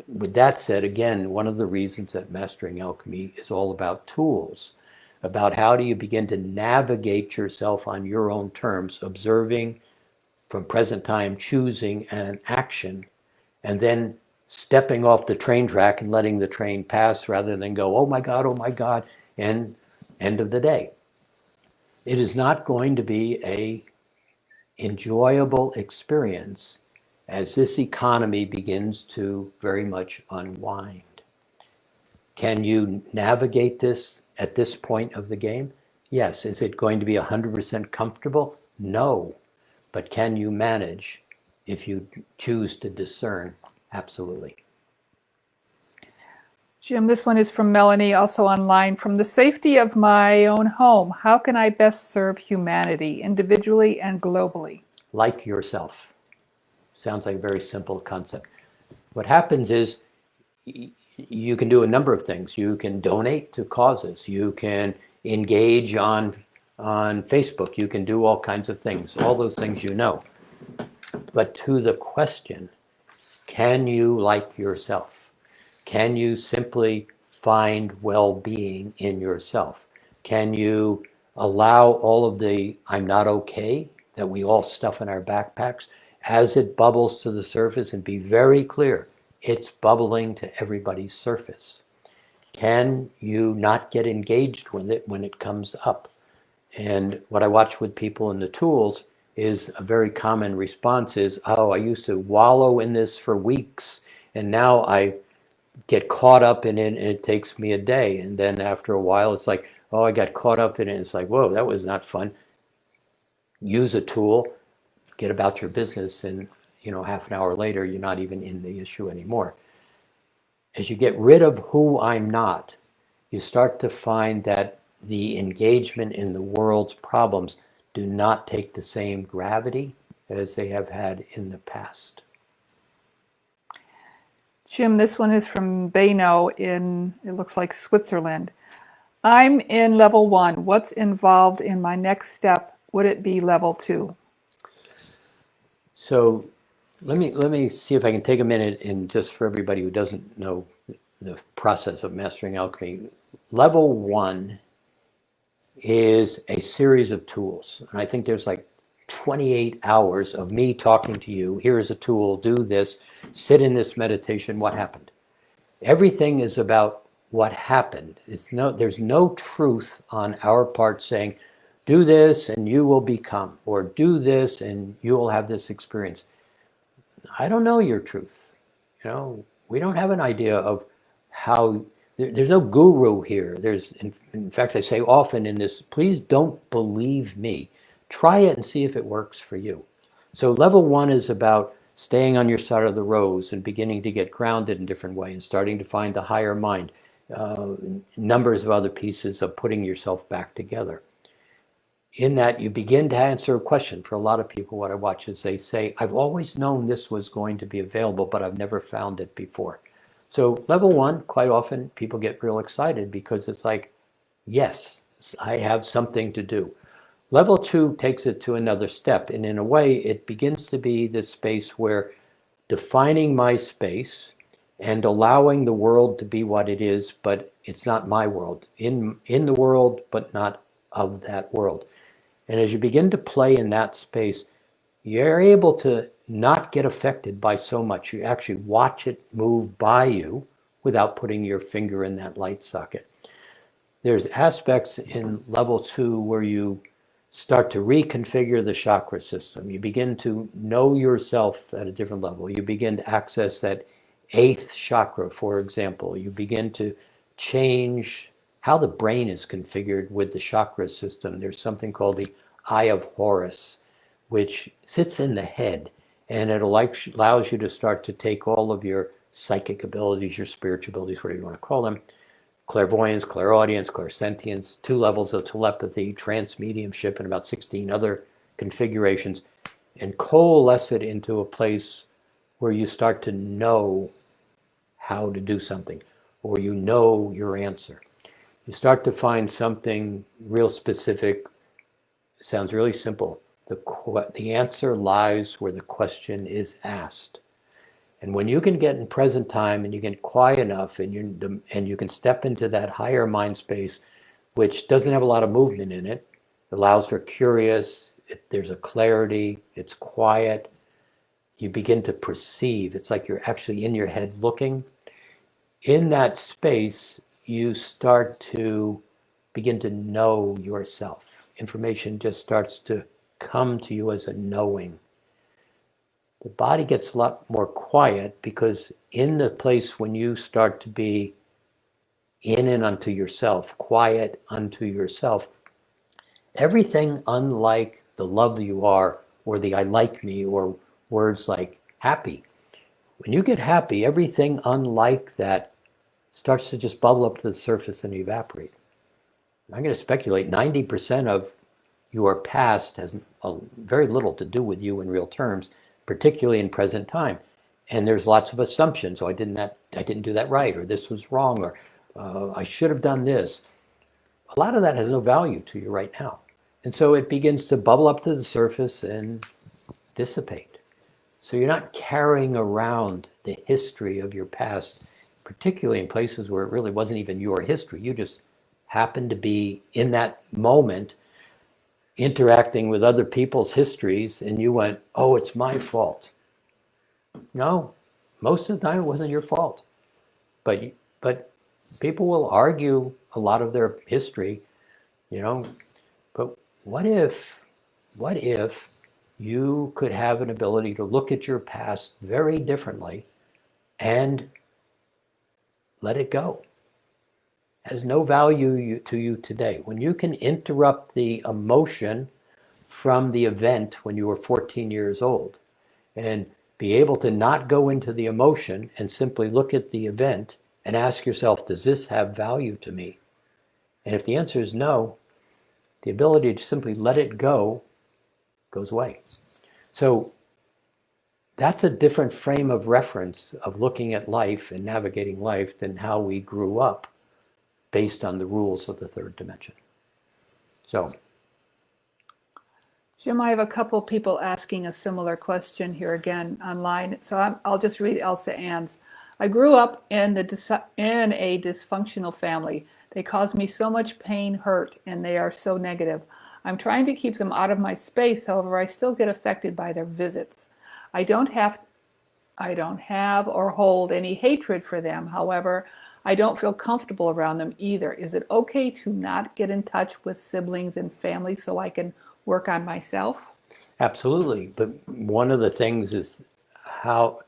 with that said, again, one of the reasons that Mastering Alchemy is all about tools, about how do you begin to navigate yourself on your own terms, observing from present time, choosing an action, and then stepping off the train track and letting the train pass rather than go, oh my God, and end of the day. It is not going to be a enjoyable experience as this economy begins to very much unwind. Can you navigate this at this point of the game? Yes. Is it going to be 100% comfortable? No. But can you manage if you choose to discern? Absolutely. Jim, this one is from Melanie, also online. From the safety of my own home, how can I best serve humanity, individually and globally? Like yourself. Sounds like a very simple concept. What happens is you can do a number of things. You can donate to causes. You can engage on Facebook. You can do all kinds of things. All those things you know. But to the question, can you like yourself? Can you simply find well-being in yourself? Can you allow all of the I'm not okay that we all stuff in our backpacks as it bubbles to the surface, and be very clear, it's bubbling to everybody's surface? Can you not get engaged with it when it comes up? And what I watch with people in the tools is a very common response is, oh, I used to wallow in this for weeks, and now I get caught up in it and it takes me a day. And then after a while, it's like, oh, I got caught up in it. And it's like, whoa, that was not fun. Use a tool, get about your business, and half an hour later, you're not even in the issue anymore. As you get rid of who I'm not, you start to find that the engagement in the world's problems do not take the same gravity as they have had in the past. Jim, this one is from Beno in, it looks like Switzerland. I'm in level 1. What's involved in my next step? Would it be level 2? So let me see if I can take a minute, and just for everybody who doesn't know the process of Mastering Alchemy, level 1 is a series of tools. And I think there's like 28 hours of me talking to you. Here's a tool, do this, sit in this meditation, what happened? Everything is about what happened. There's no truth on our part saying, do this and you will become, or do this and you will have this experience. I don't know your truth. We don't have an idea of how. There's no guru here. In fact, I say often in this, please don't believe me. Try it and see if it works for you. So level 1 is about staying on your side of the rows and beginning to get grounded in a different way and starting to find the higher mind. Numbers of other pieces of putting yourself back together. In that, you begin to answer a question. For a lot of people, what I watch is they say, I've always known this was going to be available, but I've never found it before. So level 1, quite often people get real excited because it's like, yes, I have something to do. Level 2 takes it to another step. And in a way, it begins to be this space where defining my space and allowing the world to be what it is, but it's not my world. In the world, but not of that world. And as you begin to play in that space, you're able to not get affected by so much. You actually watch it move by you without putting your finger in that light socket. There's aspects in level 2 where you start to reconfigure the chakra system. You begin to know yourself at a different level. You begin to access that 8th chakra, for example. You begin to change how the brain is configured with the chakra system. There's something called the Eye of Horus, which sits in the head, and it allows you to start to take all of your psychic abilities, your spiritual abilities, whatever you want to call them, clairvoyance, clairaudience, clairsentience, 2 levels of telepathy, trance mediumship, and about 16 other configurations, and coalesce it into a place where you start to know how to do something, or you know your answer. You start to find something real specific. It sounds really simple. The answer lies where the question is asked. And when you can get in present time and you get quiet enough and you can step into that higher mind space, which doesn't have a lot of movement in it, allows for curious, there's a clarity, it's quiet, you begin to perceive. It's like you're actually in your head looking. In that space, you start to begin to know yourself. Information just starts to come to you as a knowing. The body gets a lot more quiet because in the place when you start to be in and unto yourself, quiet unto yourself, everything unlike the love you are or the I like me or words like happy. When you get happy, everything unlike that starts to just bubble up to the surface and evaporate. I'm going to speculate 90% of your past has very little to do with you in real terms, particularly in present time. And there's lots of assumptions. I didn't do that right, or this was wrong, or I should have done this. A lot of that has no value to you right now. And so it begins to bubble up to the surface and dissipate. So you're not carrying around the history of your past, particularly in places where it really wasn't even your history. You just happened to be in that moment interacting with other people's histories, and you went, oh, it's my fault. No, most of the time it wasn't your fault. But people will argue a lot of their history, but what if you could have an ability to look at your past very differently and let it go? Has no value to you today. When you can interrupt the emotion from the event when you were 14 years old and be able to not go into the emotion and simply look at the event and ask yourself, does this have value to me? And if the answer is no, the ability to simply let it go goes away. So that's a different frame of reference of looking at life and navigating life than how we grew up based on the rules of the 3rd dimension. So, Jim, I have a couple people asking a similar question here again online. So I'll just read Elsa Ann's. I grew up in a dysfunctional family. They caused me so much pain, hurt, and they are so negative. I'm trying to keep them out of my space. However, I still get affected by their visits. I don't have or hold any hatred for them. However, I don't feel comfortable around them either. Is it okay to not get in touch with siblings and family so I can work on myself? Absolutely. But one of the things is how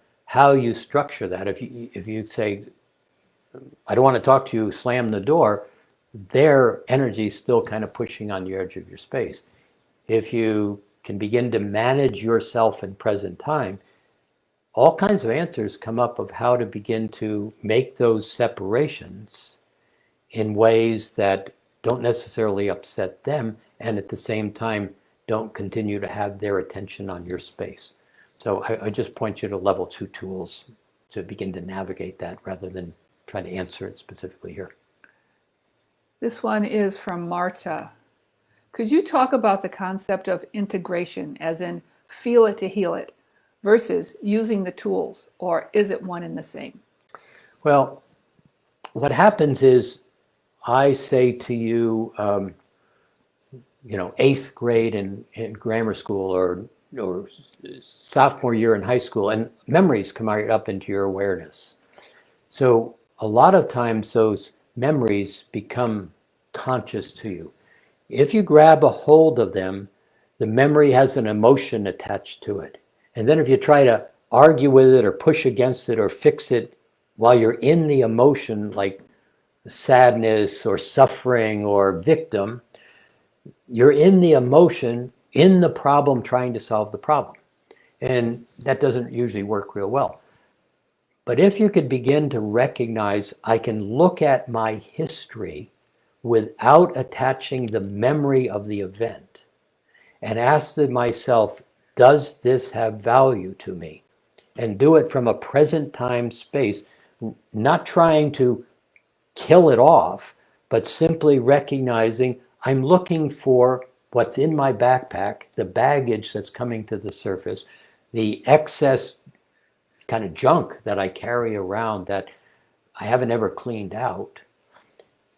you structure that. If you say, I don't want to talk to you, slam the door, their energy is still kind of pushing on the edge of your space. If you can begin to manage yourself in present time, all kinds of answers come up of how to begin to make those separations in ways that don't necessarily upset them and at the same time don't continue to have their attention on your space. So I just point you to level 2 tools to begin to navigate that rather than try to answer it specifically here. This one is from Marta. Could you talk about the concept of integration, as in feel it to heal it, versus using the tools, or is it one and the same? Well, what happens is I say to you, eighth grade in grammar school or sophomore year in high school, and memories come right up into your awareness. So a lot of times those memories become conscious to you. If you grab a hold of them, the memory has an emotion attached to it. And then if you try to argue with it or push against it or fix it while you're in the emotion, like sadness or suffering or victim, you're in the emotion, in the problem, trying to solve the problem. And that doesn't usually work real well. But if you could begin to recognize, I can look at my history without attaching the memory of the event and ask myself, does this have value to me? And do it from a present time space, not trying to kill it off, but simply recognizing I'm looking for what's in my backpack, the baggage that's coming to the surface, the excess kind of junk that I carry around that I haven't ever cleaned out.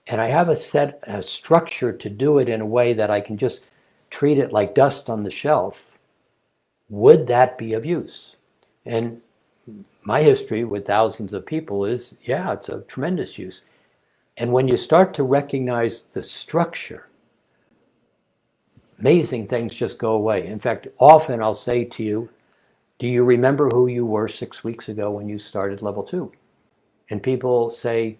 And I have a structure to do it in a way that I can just treat it like dust on the shelf. Would that be of use? And my history with thousands of people is, yeah, it's a tremendous use. And when you start to recognize the structure, amazing things just go away. In fact, often I'll say to you, do you remember who you were 6 weeks ago when you started level 2? And people say,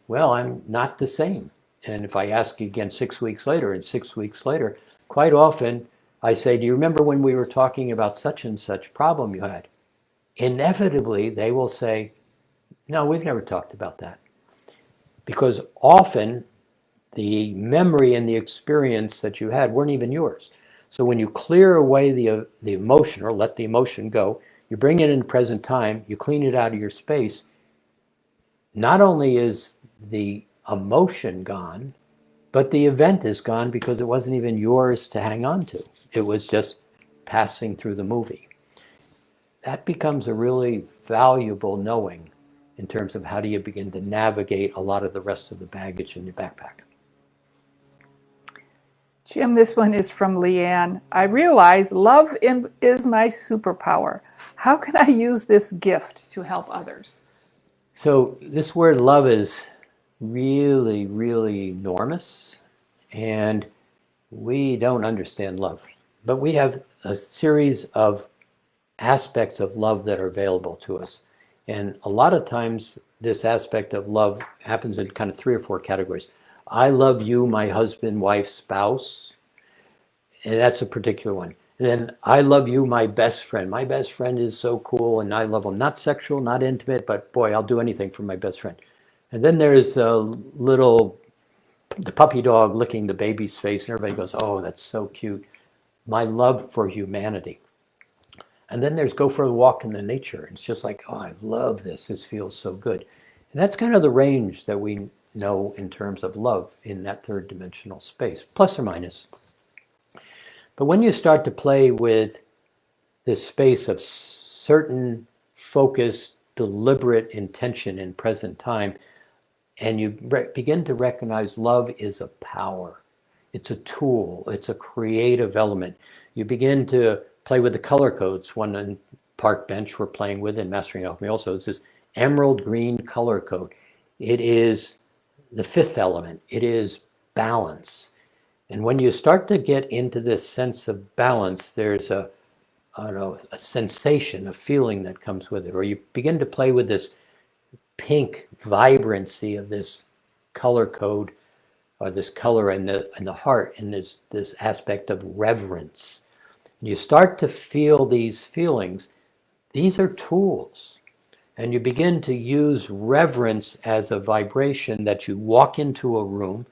well, I'm not the same. And if I ask you again 6 weeks later and 6 weeks later, quite often I say, do you remember when we were talking about such and such problem you had? Inevitably, they will say, no, we've never talked about that. Because often the memory and the experience that you had weren't even yours. So when you clear away the emotion or let the emotion go, you bring it in present time, you clean it out of your space, not only is the emotion gone, but the event is gone because it wasn't even yours to hang on to. It was just passing through the movie. That becomes a really valuable knowing in terms of how do you begin to navigate a lot of the rest of the baggage in your backpack. Jim, this one is from Leanne. I realize love is my superpower. How can I use this gift to help others? So this word love is really, really enormous, and we don't understand love. But we have a series of aspects of love that are available to us. And a lot of times this aspect of love happens in kind of 3 or 4 categories. I love you, my husband, wife, spouse. And that's a particular one. And then I love you, my best friend. My best friend is so cool and I love him. Not sexual, not intimate, but boy, I'll do anything for my best friend. And then there's the puppy dog licking the baby's face and everybody goes, oh, that's so cute. My love for humanity. And then there's go for a walk in the nature. It's just like, oh, I love this. This feels so good. And that's kind of the range that we know in terms of love in that 3rd dimensional space, plus or minus. But when you start to play with this space of certain focused, deliberate intention in present time, and you begin to recognize love is a power. It's a tool. It's a creative element. You begin to play with the color codes. One on Park Bench we're playing with in Mastering Alchemy also is this emerald green color code. It is the 5th element. It is balance. And when you start to get into this sense of balance, there's a sensation, a feeling that comes with it. Or you begin to play with this pink vibrancy of this color code, or this color in the heart, and this aspect of reverence. You start to feel these feelings. These are tools. And you begin to use reverence as a vibration that you walk into a room.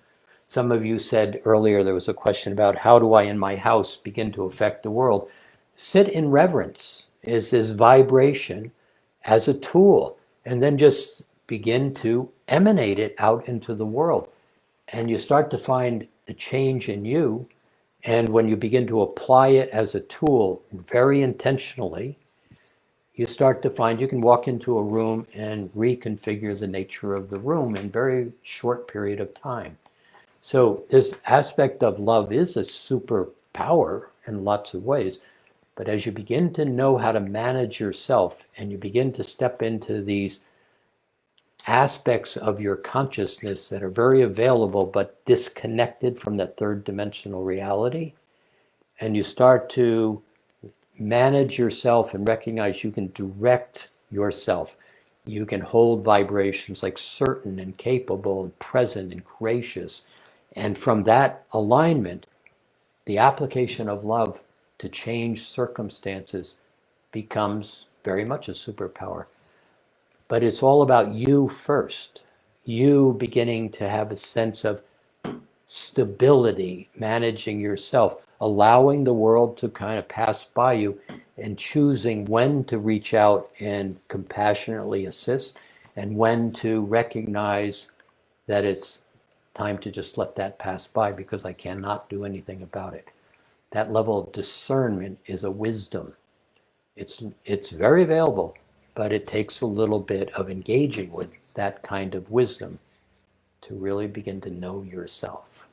Some of you said earlier there was a question about how do I in my house begin to affect the world. Sit in reverence is this vibration as a tool, and then just begin to emanate it out into the world. And you start to find the change in you. And when you begin to apply it as a tool very intentionally, you start to find you can walk into a room and reconfigure the nature of the room in a very short period of time. So this aspect of love is a superpower in lots of ways. But as you begin to know how to manage yourself and you begin to step into these aspects of your consciousness that are very available but disconnected from that third dimensional reality, and you start to manage yourself and recognize you can direct yourself. You can hold vibrations like certain and capable and present and gracious. And from that alignment, the application of love to change circumstances becomes very much a superpower. But it's all about you first. You beginning to have a sense of stability, managing yourself, allowing the world to kind of pass by you and choosing when to reach out and compassionately assist and when to recognize that it's time to just let that pass by because I cannot do anything about it. That level of discernment is a wisdom. It's very available, but it takes a little bit of engaging with that kind of wisdom to really begin to know yourself.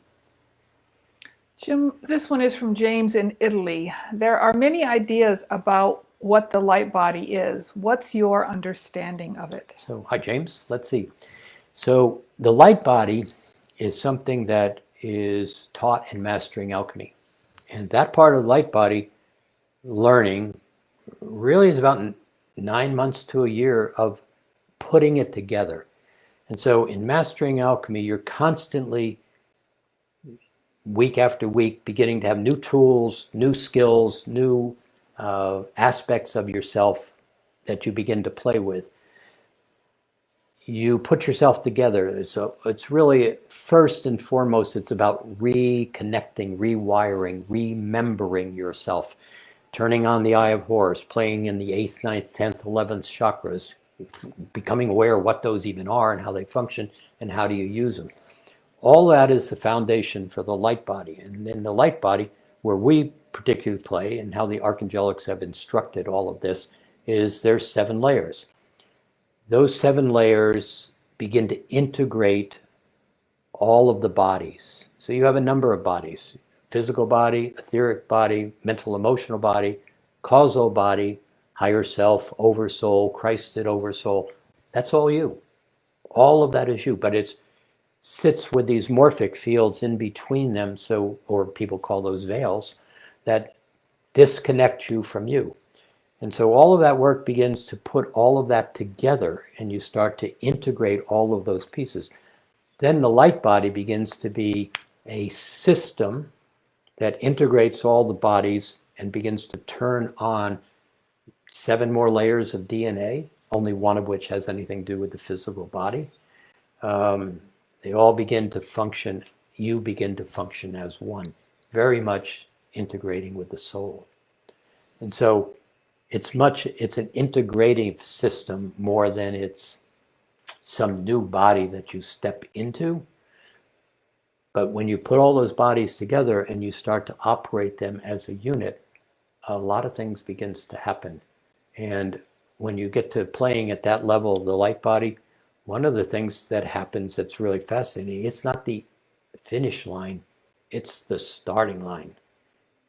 Jim, this one is from James in Italy. There are many ideas about what the light body is. What's your understanding of it? So, hi, James. Let's see. So, the light body is something that is taught in Mastering Alchemy. And that part of the light body learning really is about 9 months to a year of putting it together. And so, in Mastering Alchemy, you're constantly, week after week, beginning to have new tools, new skills, new aspects of yourself that you begin to play with. You put yourself together. So it's really, first and foremost, it's about reconnecting, rewiring, remembering yourself, turning on the Eye of Horus, playing in the 8th, 9th, 10th, 11th chakras, becoming aware of what those even are and how they function and how do you use them. All that is the foundation for the light body. And in the light body, where we particularly play and how the archangelics have instructed all of this, is there's 7 layers. Those 7 layers begin to integrate all of the bodies. So you have a number of bodies: physical body, etheric body, mental emotional body, causal body, higher self, oversoul, Christed oversoul. That's all you. All of that is you, but it sits with these morphic fields in between them, so, or people call those veils, that disconnect you from you. And so all of that work begins to put all of that together, and you start to integrate all of those pieces. Then the light body begins to be a system that integrates all the bodies and begins to turn on 7 more layers of DNA, only one of which has anything to do with the physical body. They all begin to function, you begin to function as one, very much integrating with the soul. And so it's an integrative system more than it's some new body that you step into. But when you put all those bodies together and you start to operate them as a unit, a lot of things begins to happen. And when you get to playing at that level of the light body, one of the things that happens that's really fascinating, it's not the finish line, it's the starting line.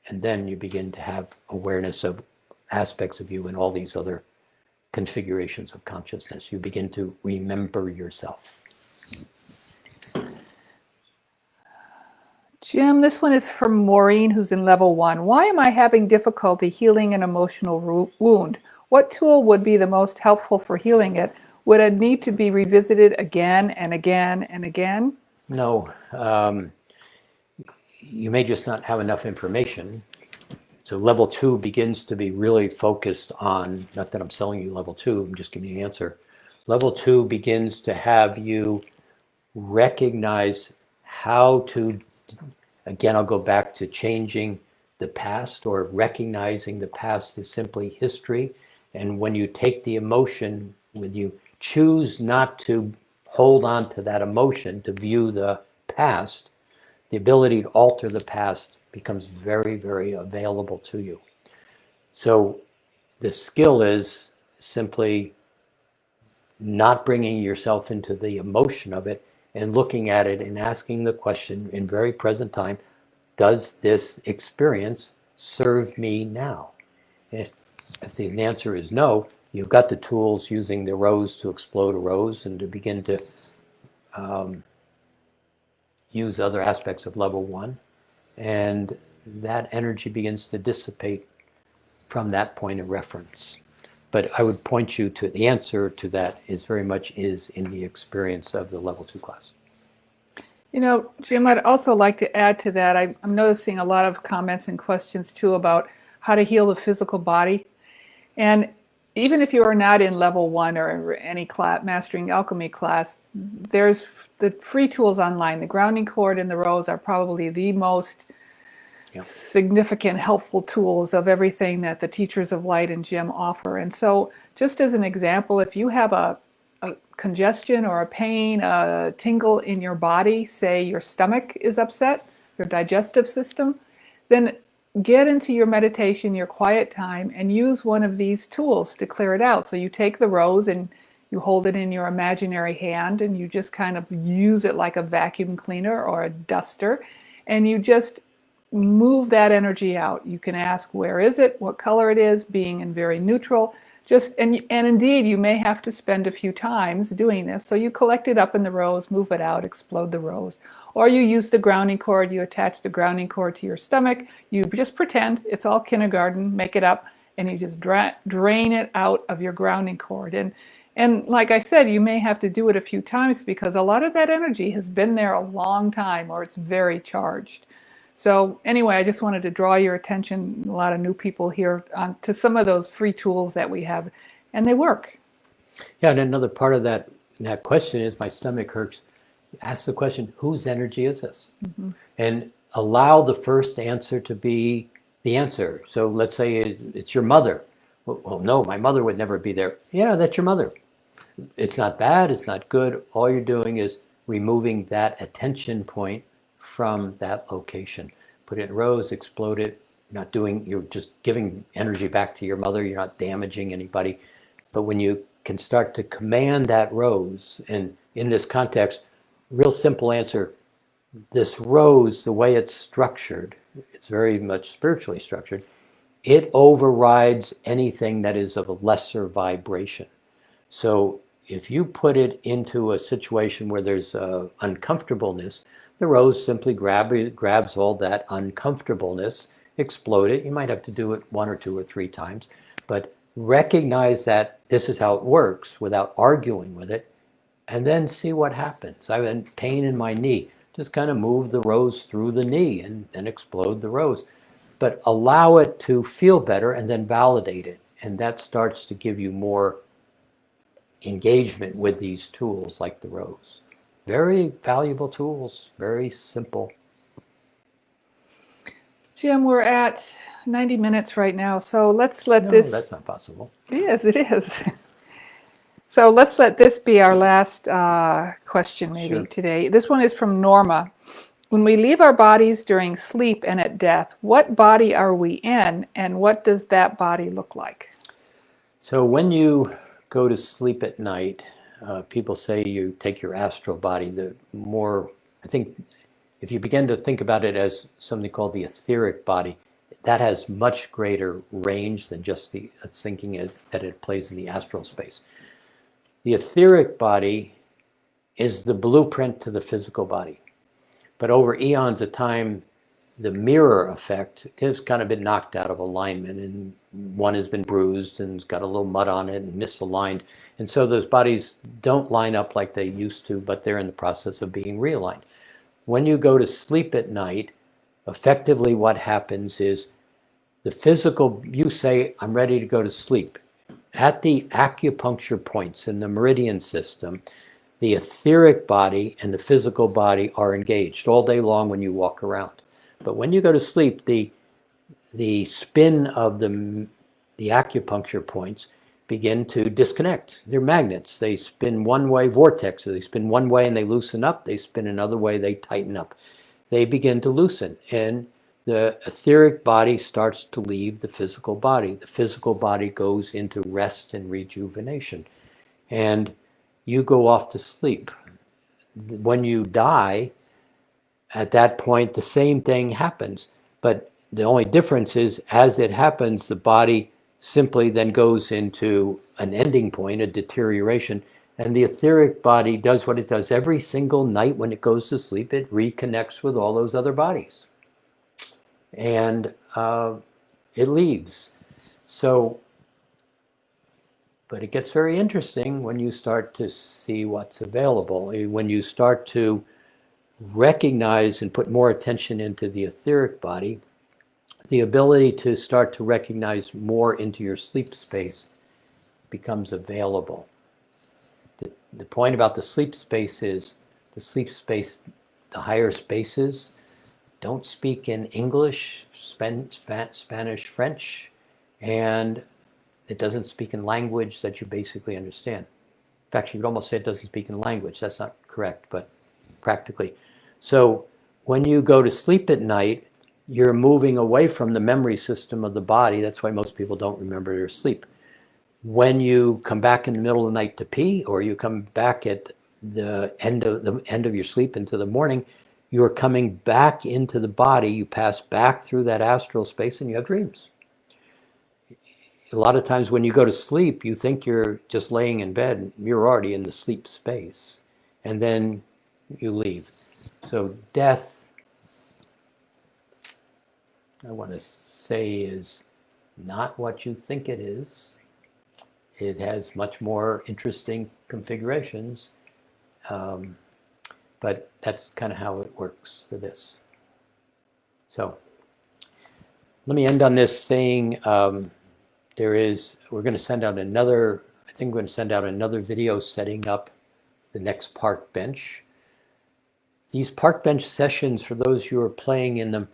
And then you begin to have awareness of aspects of you and all these other configurations of consciousness. You begin to remember yourself. Jim, this one is from Maureen, who's in level 1. Why am I having difficulty healing an emotional wound? What tool would be the most helpful for healing it? Would it need to be revisited again and again and again? No, you may just not have enough information. So level 2 begins to be really focused on, not that I'm selling you level 2, I'm just giving you the answer. Level 2 begins to have you recognize how to, again, I'll go back to changing the past, or recognizing the past is simply history. And when you take the emotion with you, choose not to hold on to that emotion, to view the past, the ability to alter the past becomes very, very available to you. So the skill is simply not bringing yourself into the emotion of it and looking at it and asking the question in very present time, does this experience serve me now? If the answer is no, you've got the tools using the rose to explode a rose and to begin to use other aspects of level 1. And that energy begins to dissipate from that point of reference. But I would point you to the answer to that is very much is in the experience of the level 2 class. You know, Jim, I'd also like to add to that. I'm noticing a lot of comments and questions too about how to heal the physical body. And even if you are not in level 1 or any class, Mastering Alchemy class, there's the free tools online. The grounding cord and the rose are probably the most significant, helpful tools of everything that the Teachers of Light and Jim offer. And so just as an example, if you have a congestion or a pain, a tingle in your body, say your stomach is upset, your digestive system, then get into your meditation, your quiet time, and use one of these tools to clear it out. So you take the rose and you hold it in your imaginary hand and you just kind of use it like a vacuum cleaner or a duster, and you just move that energy out. You can ask where is it, what color it is, being in very neutral. And indeed, you may have to spend a few times doing this. So you collect it up in the rose, move it out, explode the rose. Or you use the grounding cord, you attach the grounding cord to your stomach, you just pretend it's all kindergarten, make it up, and you just drain it out of your grounding cord. And like I said, you may have to do it a few times because a lot of that energy has been there a long time or it's very charged. So anyway, I just wanted to draw your attention, a lot of new people here, to some of those free tools that we have, and they work. Yeah, and another part of that question is my stomach hurts. Ask the question, whose energy is this? Mm-hmm. And allow the first answer to be the answer. So let's say it's your mother. Well, no, my mother would never be there. Yeah, that's your mother. It's not bad, it's not good. All you're doing is removing that attention point from that location. Put it in rose, explode it. You're just giving energy back to your mother. You're not damaging anybody. But when you can start to command that rose, and in this context, real simple answer, this rose, the way it's structured, it's very much spiritually structured, it overrides anything that is of a lesser vibration. So if you put it into a situation where there's uncomfortableness, the rose simply grabs all that uncomfortableness, explode it. You might have to do it 1 or 2 or 3 times, but recognize that this is how it works without arguing with it, and then see what happens. I have pain in my knee. Just kind of move the rose through the knee and then explode the rose. But allow it to feel better and then validate it. And that starts to give you more engagement with these tools like the rose. Very valuable tools, very simple. Jim, we're at 90 minutes right now, so let's let No, that's not possible. Yes, it is. So let's let this be our last question maybe today. This one is from Norma. When we leave our bodies during sleep and at death, what body are we in and what does that body look like? So when you go to sleep at night, people say you take your astral body. I think if you begin to think about it as something called the etheric body, that has much greater range than just the thinking that it plays in the astral space. The etheric body is the blueprint to the physical body. But over eons of time, the mirror effect has kind of been knocked out of alignment, and one has been bruised and got a little mud on it and misaligned. And so those bodies don't line up like they used to, but they're in the process of being realigned. When you go to sleep at night, effectively what happens is the physical, you say, I'm ready to go to sleep. At the acupuncture points in the meridian system, the etheric body and the physical body are engaged all day long when you walk around. But when you go to sleep, the spin of the acupuncture points begin to disconnect. They're magnets. They spin one way, vortex. So they spin one way and they loosen up. They spin another way, they tighten up. They begin to loosen. And the etheric body starts to leave the physical body. The physical body goes into rest and rejuvenation. And you go off to sleep. When you die, at that point, the same thing happens. But the only difference is, as it happens, the body simply then goes into an ending point, a deterioration. And the etheric body does what it does every single night when it goes to sleep. It reconnects with all those other bodies. And it leaves. So, but it gets very interesting when you start to see what's available. When you start to recognize and put more attention into the etheric body, the ability to start to recognize more into your sleep space becomes available. The point about the sleep space is the sleep space, the higher spaces, don't speak in English, Spanish, French, and it doesn't speak in language that you basically understand. In fact, you could almost say it doesn't speak in language. That's not correct, but practically. So when you go to sleep at night, you're moving away from the memory system of the body. That's why most people don't remember their sleep. When you come back in the middle of the night to pee, or you come back at the end of your sleep into the morning, you're coming back into the body. You pass back through that astral space and you have dreams. A lot of times when you go to sleep, you think you're just laying in bed. You're already in the sleep space. And then you leave. So death, I want to say, is not what you think it is. It has much more interesting configurations. But that's kind of how it works for this. So let me end on this saying, we're going to send out another, I think we're going to send out another video setting up the next park bench. These park bench sessions, for those who are playing in them,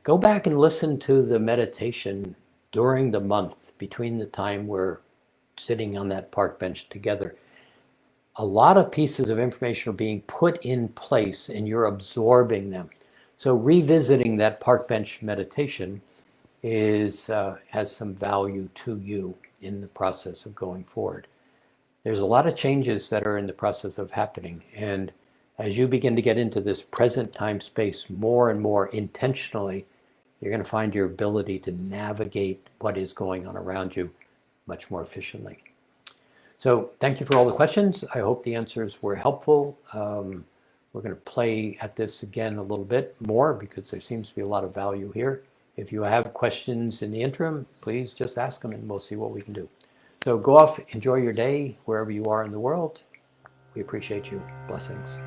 go back and listen to the meditation during the month between the time we're sitting on that park bench together. A lot of pieces of information are being put in place and you're absorbing them. So revisiting that park bench meditation has some value to you in the process of going forward. There's a lot of changes that are in the process of happening. And as you begin to get into this present time space more and more intentionally, you're going to find your ability to navigate what is going on around you much more efficiently. So thank you for all the questions. I hope the answers were helpful. We're going to play at this again a little bit more because there seems to be a lot of value here. If you have questions in the interim, please just ask them and we'll see what we can do. So go off, enjoy your day wherever you are in the world. We appreciate you. Blessings.